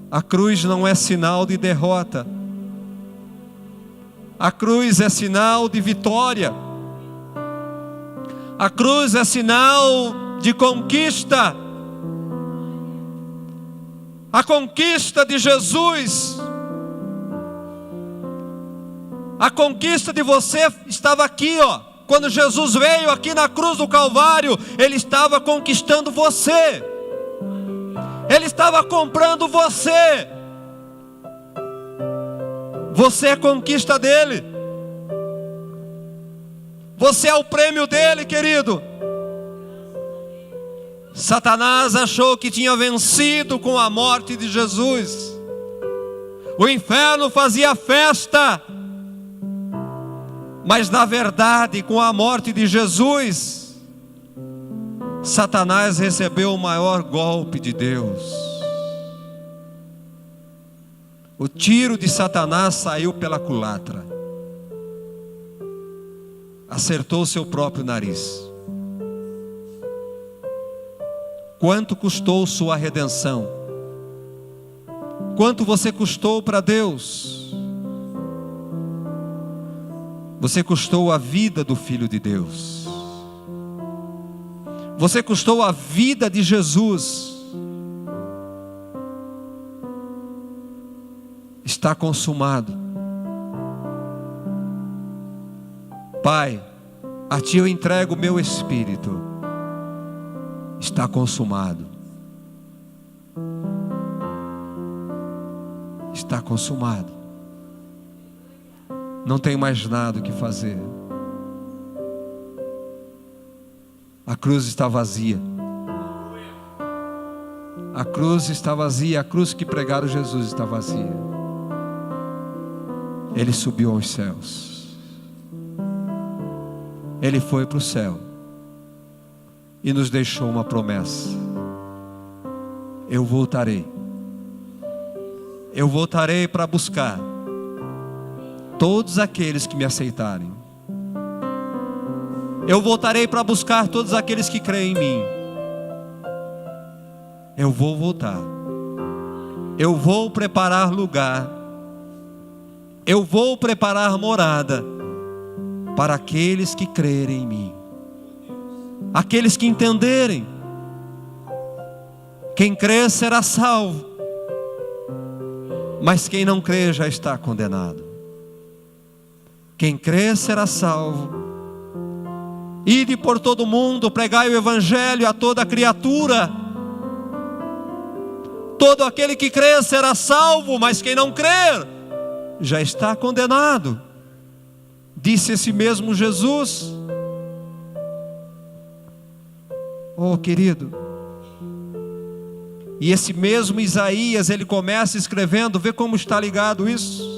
A: A cruz não é sinal de derrota. A cruz é sinal de vitória. A cruz é sinal de conquista. A conquista de Jesus. A conquista de você estava aqui, ó. Quando Jesus veio aqui na cruz do Calvário, Ele estava conquistando você. Ele estava comprando você. Você é conquista dele. Você é o prêmio dele, querido. Satanás achou que tinha vencido com a morte de Jesus. O inferno fazia festa. Mas na verdade, com a morte de Jesus, Satanás recebeu o maior golpe de Deus. O tiro de Satanás saiu pela culatra. Acertou seu próprio nariz. Quanto custou sua redenção? Quanto você custou para Deus? Você custou a vida do Filho de Deus. Você custou a vida de Jesus. Está consumado. Pai, a Ti eu entrego o meu espírito. Está consumado. Está consumado. Não tem mais nada o que fazer. A cruz está vazia. A cruz está vazia. A cruz que pregaram Jesus está vazia. Ele subiu aos céus. Ele foi para o céu e nos deixou uma promessa: eu voltarei. Eu voltarei para buscar todos aqueles que me aceitarem. Eu voltarei para buscar todos aqueles que creem em mim. Eu vou voltar. Eu vou preparar lugar. Eu vou preparar morada para aqueles que crerem em mim. Aqueles que entenderem. Quem crer será salvo. Mas quem não crer já está condenado. Quem crer será salvo. Ide por todo mundo, pregai o evangelho a toda criatura. Todo aquele que crer será salvo, mas quem não crer já está condenado. Disse esse mesmo Jesus. Oh, querido. E esse mesmo Isaías, ele começa escrevendo, vê como está ligado isso.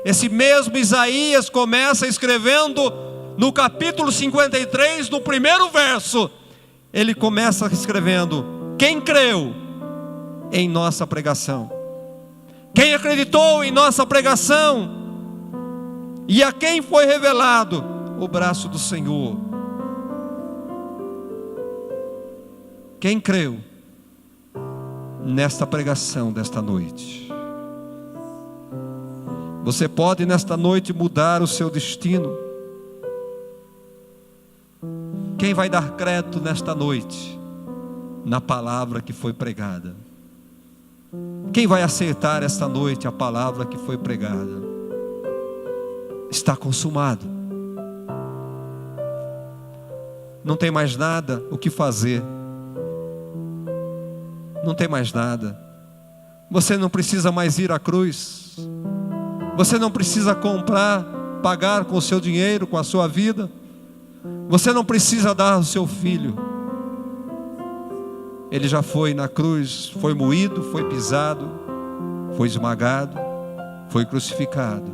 A: Esse mesmo Isaías começa escrevendo no capítulo 53, no primeiro verso. Ele começa escrevendo: quem creu em nossa pregação? Quem acreditou em nossa pregação? E a quem foi revelado o braço do Senhor? Quem creu nesta pregação desta noite? Você pode nesta noite mudar o seu destino. Quem vai dar crédito nesta noite na palavra que foi pregada? Quem vai aceitar esta noite a palavra que foi pregada? Está consumado. Não tem mais nada o que fazer. Não tem mais nada. Você não precisa mais ir à cruz. Você não precisa comprar, pagar com o seu dinheiro, com a sua vida. Você não precisa dar o seu filho. Ele já foi na cruz, foi moído, foi pisado, foi esmagado, foi crucificado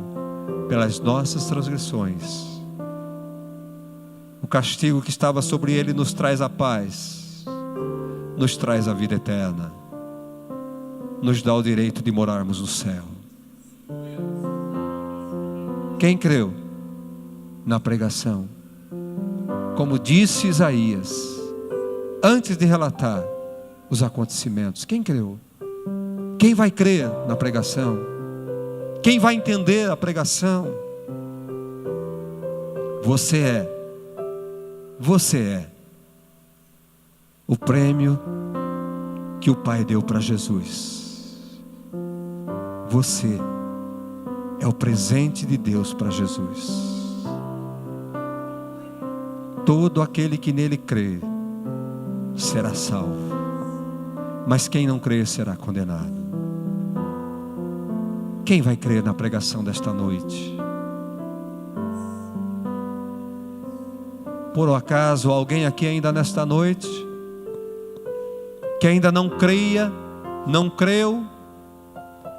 A: pelas nossas transgressões. O castigo que estava sobre ele nos traz a paz, nos traz a vida eterna, nos dá o direito de morarmos no céu. Quem creu na pregação, como disse Isaías, antes de relatar os acontecimentos, quem creu? Quem vai crer na pregação? Quem vai entender a pregação? Você é o prêmio que o Pai deu para Jesus. Você é o presente de Deus para Jesus. Todo aquele que nele crê será salvo, mas quem não crer será condenado. Quem vai crer na pregação desta noite? Por acaso alguém aqui ainda nesta noite que ainda não creia, não creu?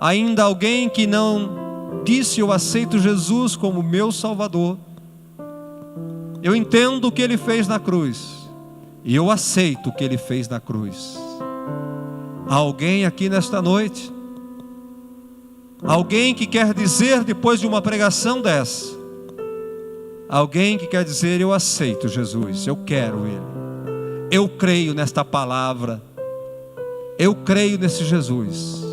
A: Ainda alguém que não disse: eu aceito Jesus como meu Salvador, eu entendo o que Ele fez na cruz, e eu aceito o que Ele fez na cruz. Há alguém aqui nesta noite? Alguém que quer dizer, depois de uma pregação dessa, alguém que quer dizer: eu aceito Jesus, eu quero Ele, eu creio nesta palavra, eu creio nesse Jesus,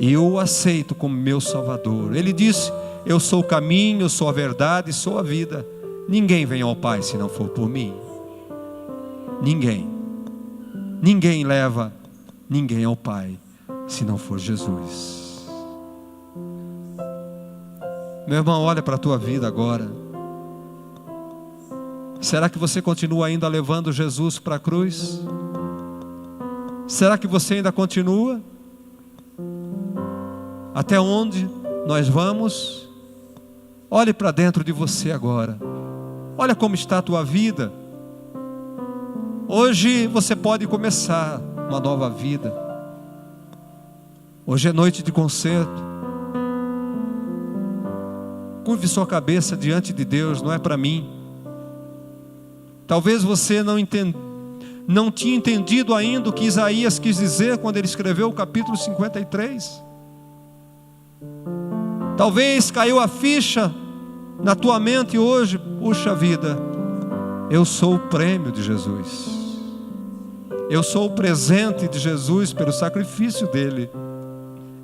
A: e eu o aceito como meu Salvador. Ele disse: eu sou o caminho, eu sou a verdade, sou a vida. Ninguém vem ao Pai se não for por mim. Ninguém leva ninguém ao Pai se não for Jesus. Meu irmão, olha para a tua vida agora. Será que você continua ainda levando Jesus para a cruz? Será que você ainda continua? Até onde nós vamos? Olhe para dentro de você agora. Olha como está a tua vida. Hoje você pode começar uma nova vida. Hoje é noite de concerto. Curve sua cabeça diante de Deus, não é para mim. Talvez você não tinha entendido ainda o que Isaías quis dizer quando ele escreveu o capítulo 53. Talvez caiu a ficha na tua mente hoje: puxa vida, eu sou o prêmio de Jesus, eu sou o presente de Jesus pelo sacrifício dele.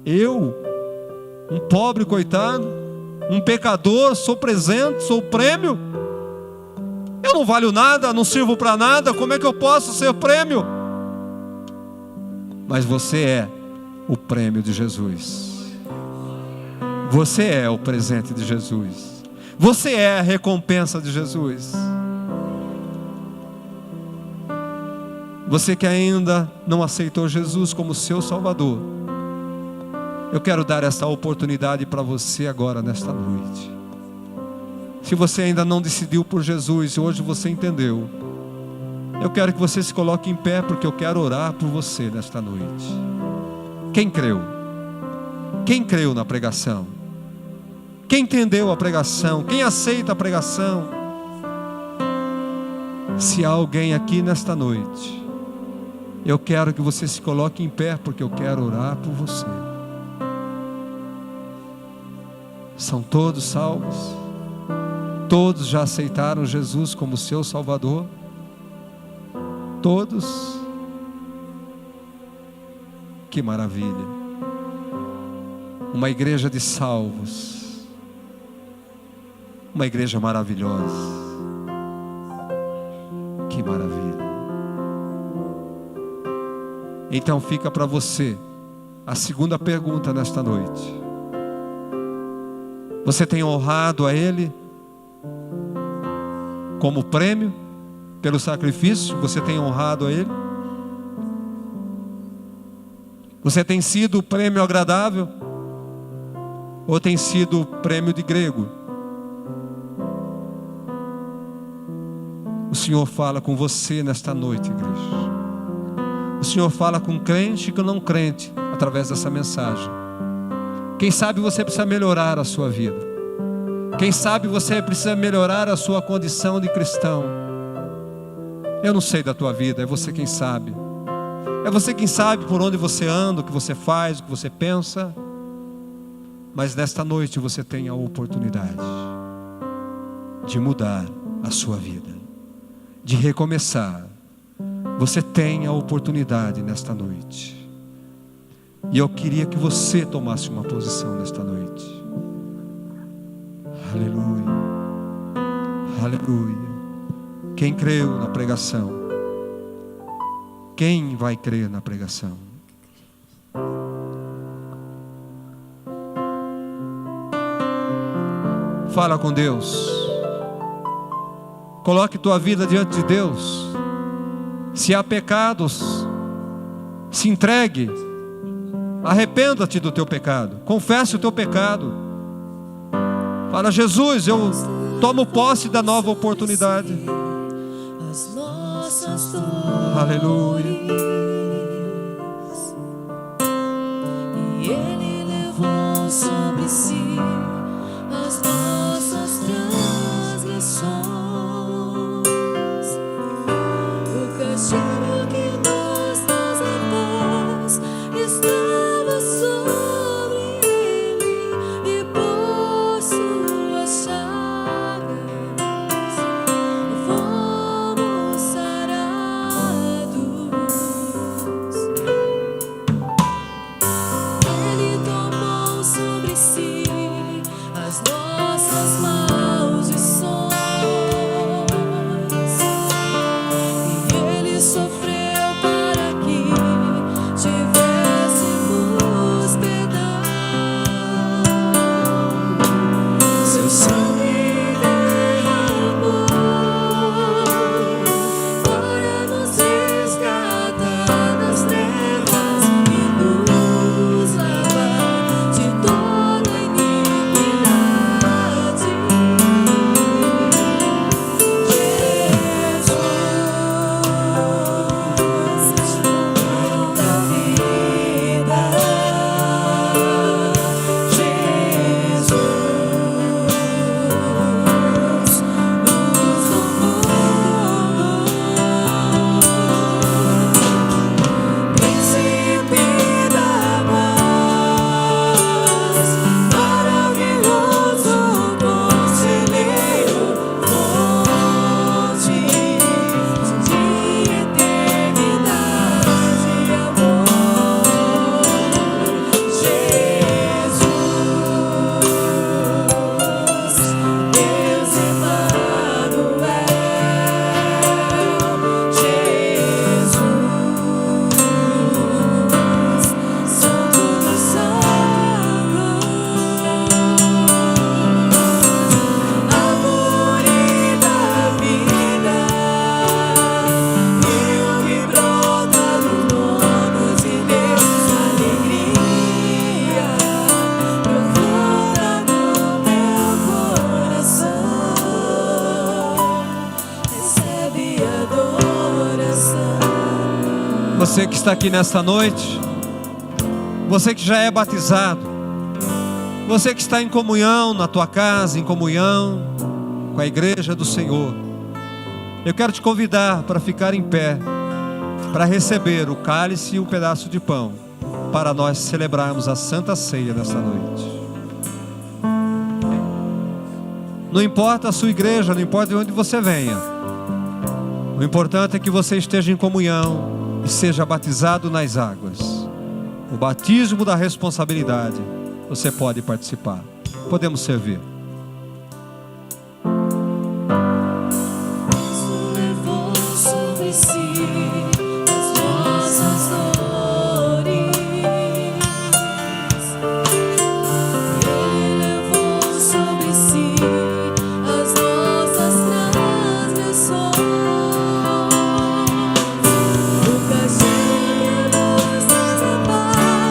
A: Eu, um pobre coitado, um pecador, sou presente, sou o prêmio. Eu não valho nada, não sirvo para nada, como é que eu posso ser prêmio? Mas você é o prêmio de Jesus. Você é o presente de Jesus. Você é a recompensa de Jesus. Você que ainda não aceitou Jesus como seu Salvador, eu quero dar essa oportunidade para você agora, nesta noite. Se você ainda não decidiu por Jesus e hoje você entendeu, eu quero que você se coloque em pé, porque eu quero orar por você nesta noite. Quem creu? Quem creu na pregação? Quem entendeu a pregação? Quem aceita a pregação? Se há alguém aqui nesta noite, eu quero que você se coloque em pé, porque eu quero orar por você. São todos salvos? Todos já aceitaram Jesus como seu Salvador? Todos? Que maravilha! Uma igreja de salvos, uma igreja maravilhosa. Que maravilha! Então fica para você a segunda pergunta nesta noite. Você tem honrado a Ele como prêmio pelo sacrifício? Você tem honrado a Ele? Você tem sido o prêmio agradável? Ou tem sido o prêmio de grego? O Senhor fala com você nesta noite, igreja. O Senhor fala com crente e com não crente através dessa mensagem. Quem sabe você precisa melhorar a sua vida. Quem sabe você precisa melhorar a sua condição de cristão. Eu não sei da tua vida, é você quem sabe. É você quem sabe por onde você anda, o que você faz, o que você pensa. Mas nesta noite você tem a oportunidade de mudar a sua vida, de recomeçar. Você tem a oportunidade nesta noite. E eu queria que você tomasse uma posição nesta noite. Aleluia. Aleluia. Quem creu na pregação? Quem vai crer na pregação? Fala com Deus. Coloque tua vida diante de Deus. Se há pecados, se entregue. Arrependa-te do teu pecado. Confesse o teu pecado. Fala: Jesus, eu tomo posse da nova oportunidade. Aleluia.
B: E Ele levou sobre si as nossas transgressões. O castigo que nos traz a paz estava sobre Ele, e por suas chagas fomos sarados. Ele tomou sobre si as nossas maldições, e Ele sofreu para que tivéssemos perdão. Seu sangue derramou para nos resgatar das trevas e nos lavar de toda iniquidade. Jesus, da vida. Jesus, luz do mundo. Príncipe da paz, maravilhoso conselheiro, fonte de eternidade e amor. Jesus, Deus Emmanuel. Jesus, Santo dos Santos, árvore da vida, rio que brota do trono de Deus, alegria profunda no meu coração, recebe adoração.
A: Você que está aqui nesta noite, você que já é batizado, você que está em comunhão na tua casa, em comunhão com a igreja do Senhor, eu quero te convidar para ficar em pé, para receber o cálice e um pedaço de pão, para nós celebrarmos a Santa Ceia nesta noite. Não importa a sua igreja, não importa de onde você venha, o importante é que você esteja em comunhão e seja batizado nas águas. O batismo da responsabilidade, você pode participar. Podemos servir.
B: Levou sobre si as nossas dores. Ele levou sobre si as nossas transgressões. O castigo que nos traz a paz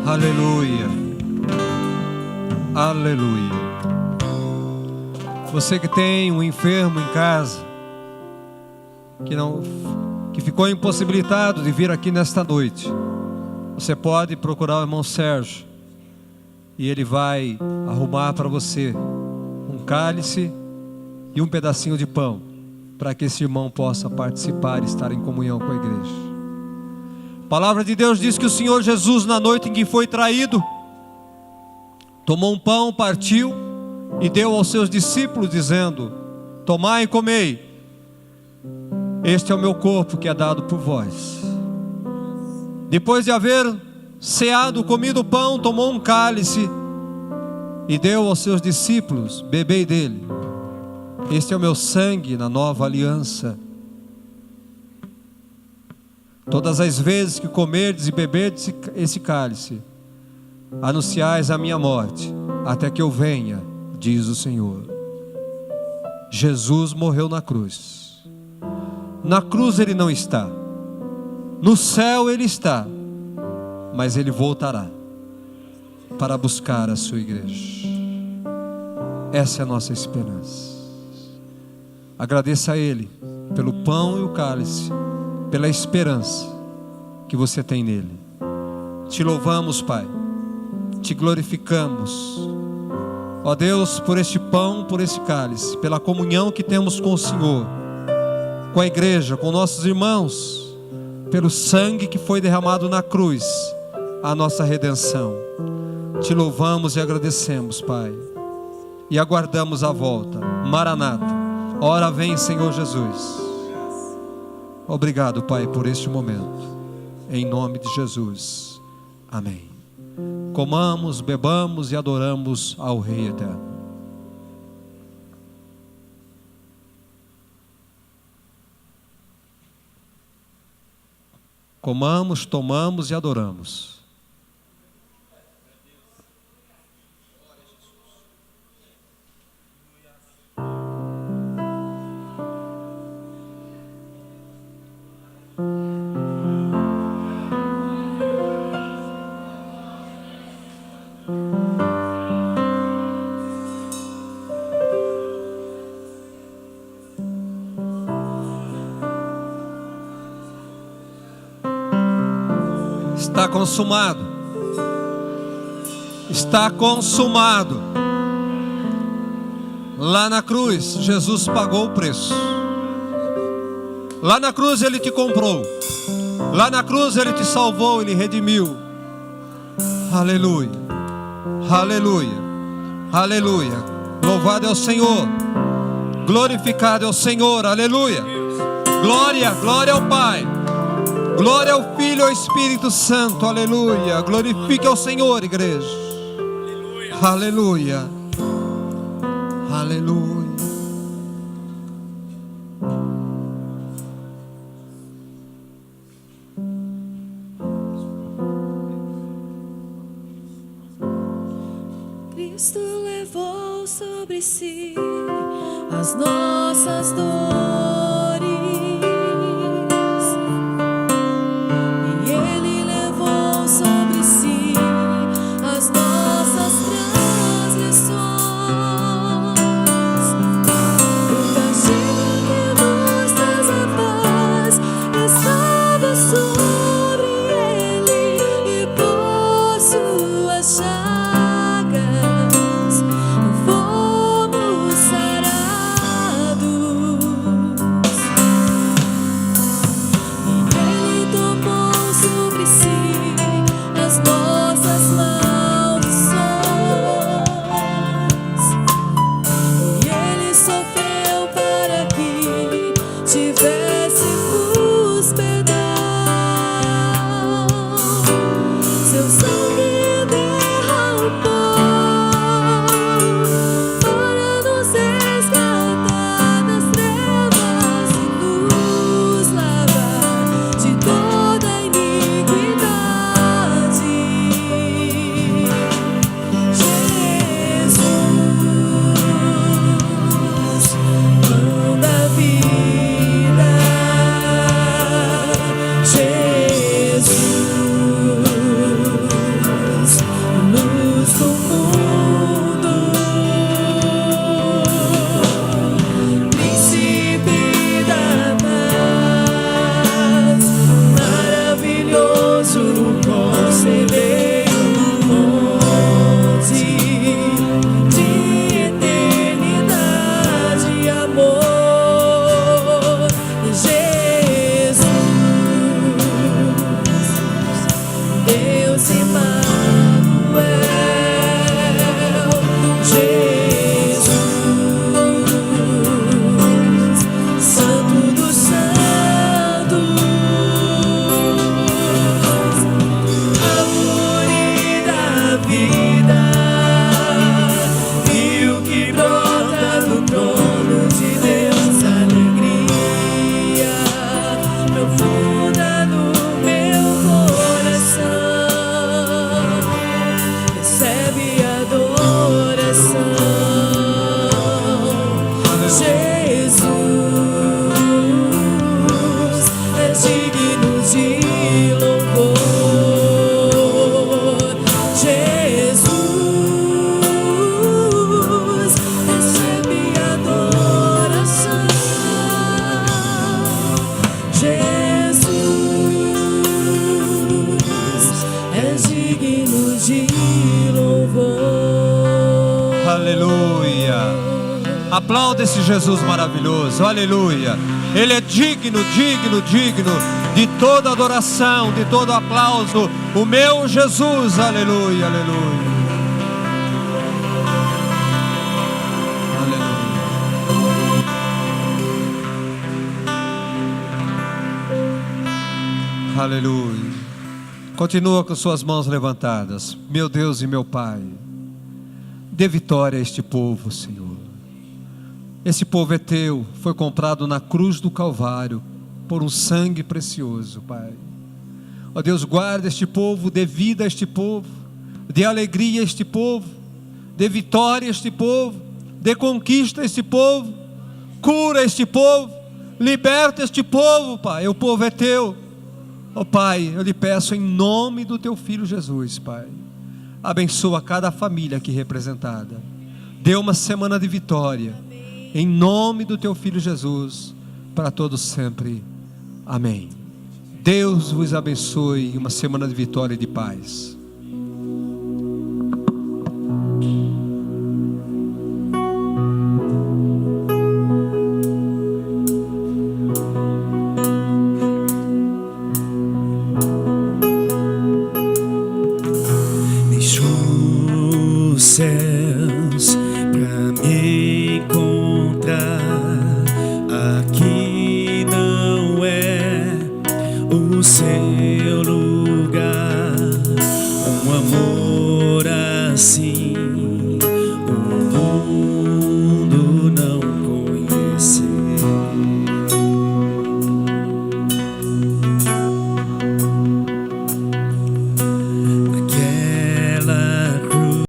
A: Aleluia. Aleluia. Você que tem um enfermo em casa, que ficou impossibilitado de vir aqui nesta noite, você pode procurar o irmão Sérgio e ele vai arrumar para você um cálice e um pedacinho de pão, para que esse irmão possa participar e estar em comunhão com a igreja. A palavra de Deus diz que o Senhor Jesus, na noite em que foi traído, tomou um pão, partiu e deu aos seus discípulos, dizendo: tomai e comei, este é o meu corpo que é dado por vós. Depois de haver ceado, comido o pão, tomou um cálice e deu aos seus discípulos: bebei dele, este é o meu sangue na nova aliança. Todas as vezes que comerdes e beberdes esse cálice, anunciais a minha morte, até que eu venha, diz o Senhor. Jesus morreu na cruz. Na cruz ele não está, no céu ele está, mas ele voltará para buscar a sua igreja. Essa é a nossa esperança. Agradeça a Ele pelo pão e o cálice, pela esperança que você tem nele. Te louvamos, Pai, te glorificamos, ó Deus, por este pão, por este cálice, pela comunhão que temos com o Senhor, com a igreja, com nossos irmãos, pelo sangue que foi derramado na cruz, a nossa redenção. Te louvamos e agradecemos, Pai, e aguardamos a volta. Maranata, ora vem, Senhor Jesus. Obrigado, Pai, por este momento, em nome de Jesus, amém. Comamos, bebamos e adoramos ao Rei Eterno. Comamos, tomamos e adoramos. Está consumado. Está consumado. Lá na cruz, Jesus pagou o preço. Lá na cruz Ele te comprou. Lá na cruz Ele te salvou, Ele redimiu. Aleluia. Aleluia. Aleluia. Louvado é o Senhor. Glorificado é o Senhor. Aleluia. Glória, glória ao Pai. Glória ao Filho e ao Espírito Santo, aleluia. Glorifique ao Senhor, igreja. Aleluia. Aleluia.
B: Cristo levou sobre si as nossas dores. de louvor.
A: Aleluia. Aplauda esse Jesus maravilhoso. Aleluia. Ele é digno, digno, digno de toda adoração, de todo aplauso. O meu Jesus. Aleluia, aleluia. Aleluia. Continua com suas mãos levantadas. Meu Deus e meu Pai, dê vitória a este povo, Senhor. Esse povo é teu, foi comprado na cruz do Calvário por um sangue precioso, Pai. Ó Deus, guarda este povo, dê vida a este povo, dê alegria a este povo, dê vitória a este povo, dê conquista a este povo, cura este povo, liberta este povo, Pai. O povo é teu. Ó Pai, eu lhe peço em nome do teu Filho Jesus, Pai, abençoa cada família aqui representada, dê uma semana de vitória, em nome do teu Filho Jesus, para todos sempre, amém. Deus vos abençoe, uma semana de vitória e de paz.
C: Céus pra me encontrar, aqui não é o seu lugar. Um amor assim